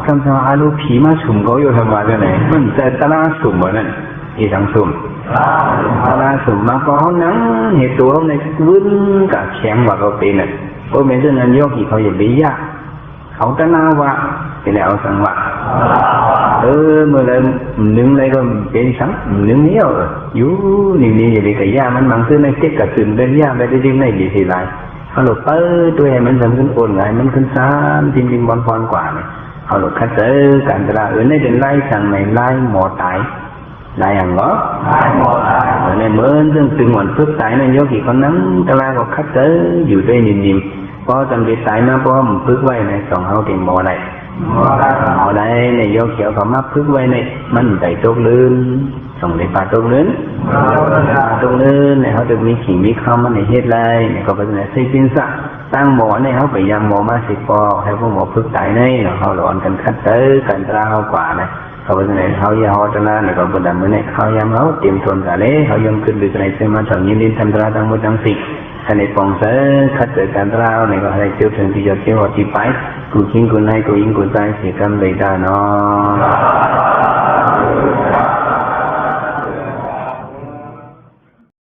คำสั่งอาลูผีมาสุ่มเขาอยู่ทำไมเนี่ยมันจะตะลาสุ่มเหมือนนั่นที่สังสุ่มตะลาสุ่มมาเพราะเขานั่งเหตุตัวเขาในวุ่นกับแข็งว่าเขาเป็นเนี่ยเพราะเป็นเช่นนั้นโยกีเขาอย่าไปยากเขาตะลาว่าเป็นแล้วสังว่าเมื่อไรนึงอะไรก็เป็นสังนึงนี้อยู่นี่อย่าไปกับยามันบางทีในเจ็บกับตื่นเป็นยาไปได้ดิ้นในดีทีไรเขาหลุดไปตัวให้มันขึ้นโอนไงมันขึ้นซ้ำจริงบอลพรกว่าเนี่ยเขาหลุดคัดเจอการตลาดในเป็นไล่สั่งในไล่หมอตายไล่อย่างเหรอในเมื่อเรื่องตึงหวนพึกตายในโยกีคนนั้นตลาดก็คัดเจออยู่ด้วยนิ่มๆพอจำเป็นตายมาพร้อมพึกไว้ในสองเขาเต็มหมออะไร เอาได้ในโยเขียวเขามาพึ่งไว้ในมันใจตกลื่นส่งในป่าตกลื่นตกลื่นเนี่ยเขาจะมีขิงมีข้าวมันในเฮ็ดไรเนี่ยก็เป็นอะไรใส่จินสะตั้งหมอเนี่ยเขาไปยังหมอมาสิปอให้พวกหมอพึ่งตายในเขาหลอนกันคัดเตอกันตราเขากว่าเนี่ยเขาเป็นอะไรเขายาฮอตนาเนี่ยก็เป็นดำเนินเนี่ยเขายามเขาเตรียมทนกันเลยเขายอมขึ้นหรืออะไรเสมาจากยินดีทำตราทั้งหมดทั้งสิ่งถ้าในปองเสคัดเจอการตราเนี่ยก็ให้เจ้าถึงที่จะเที่ยวที่ไปกูคิงกูในกูยิงกูใจเสียกันเลยได้เนาะ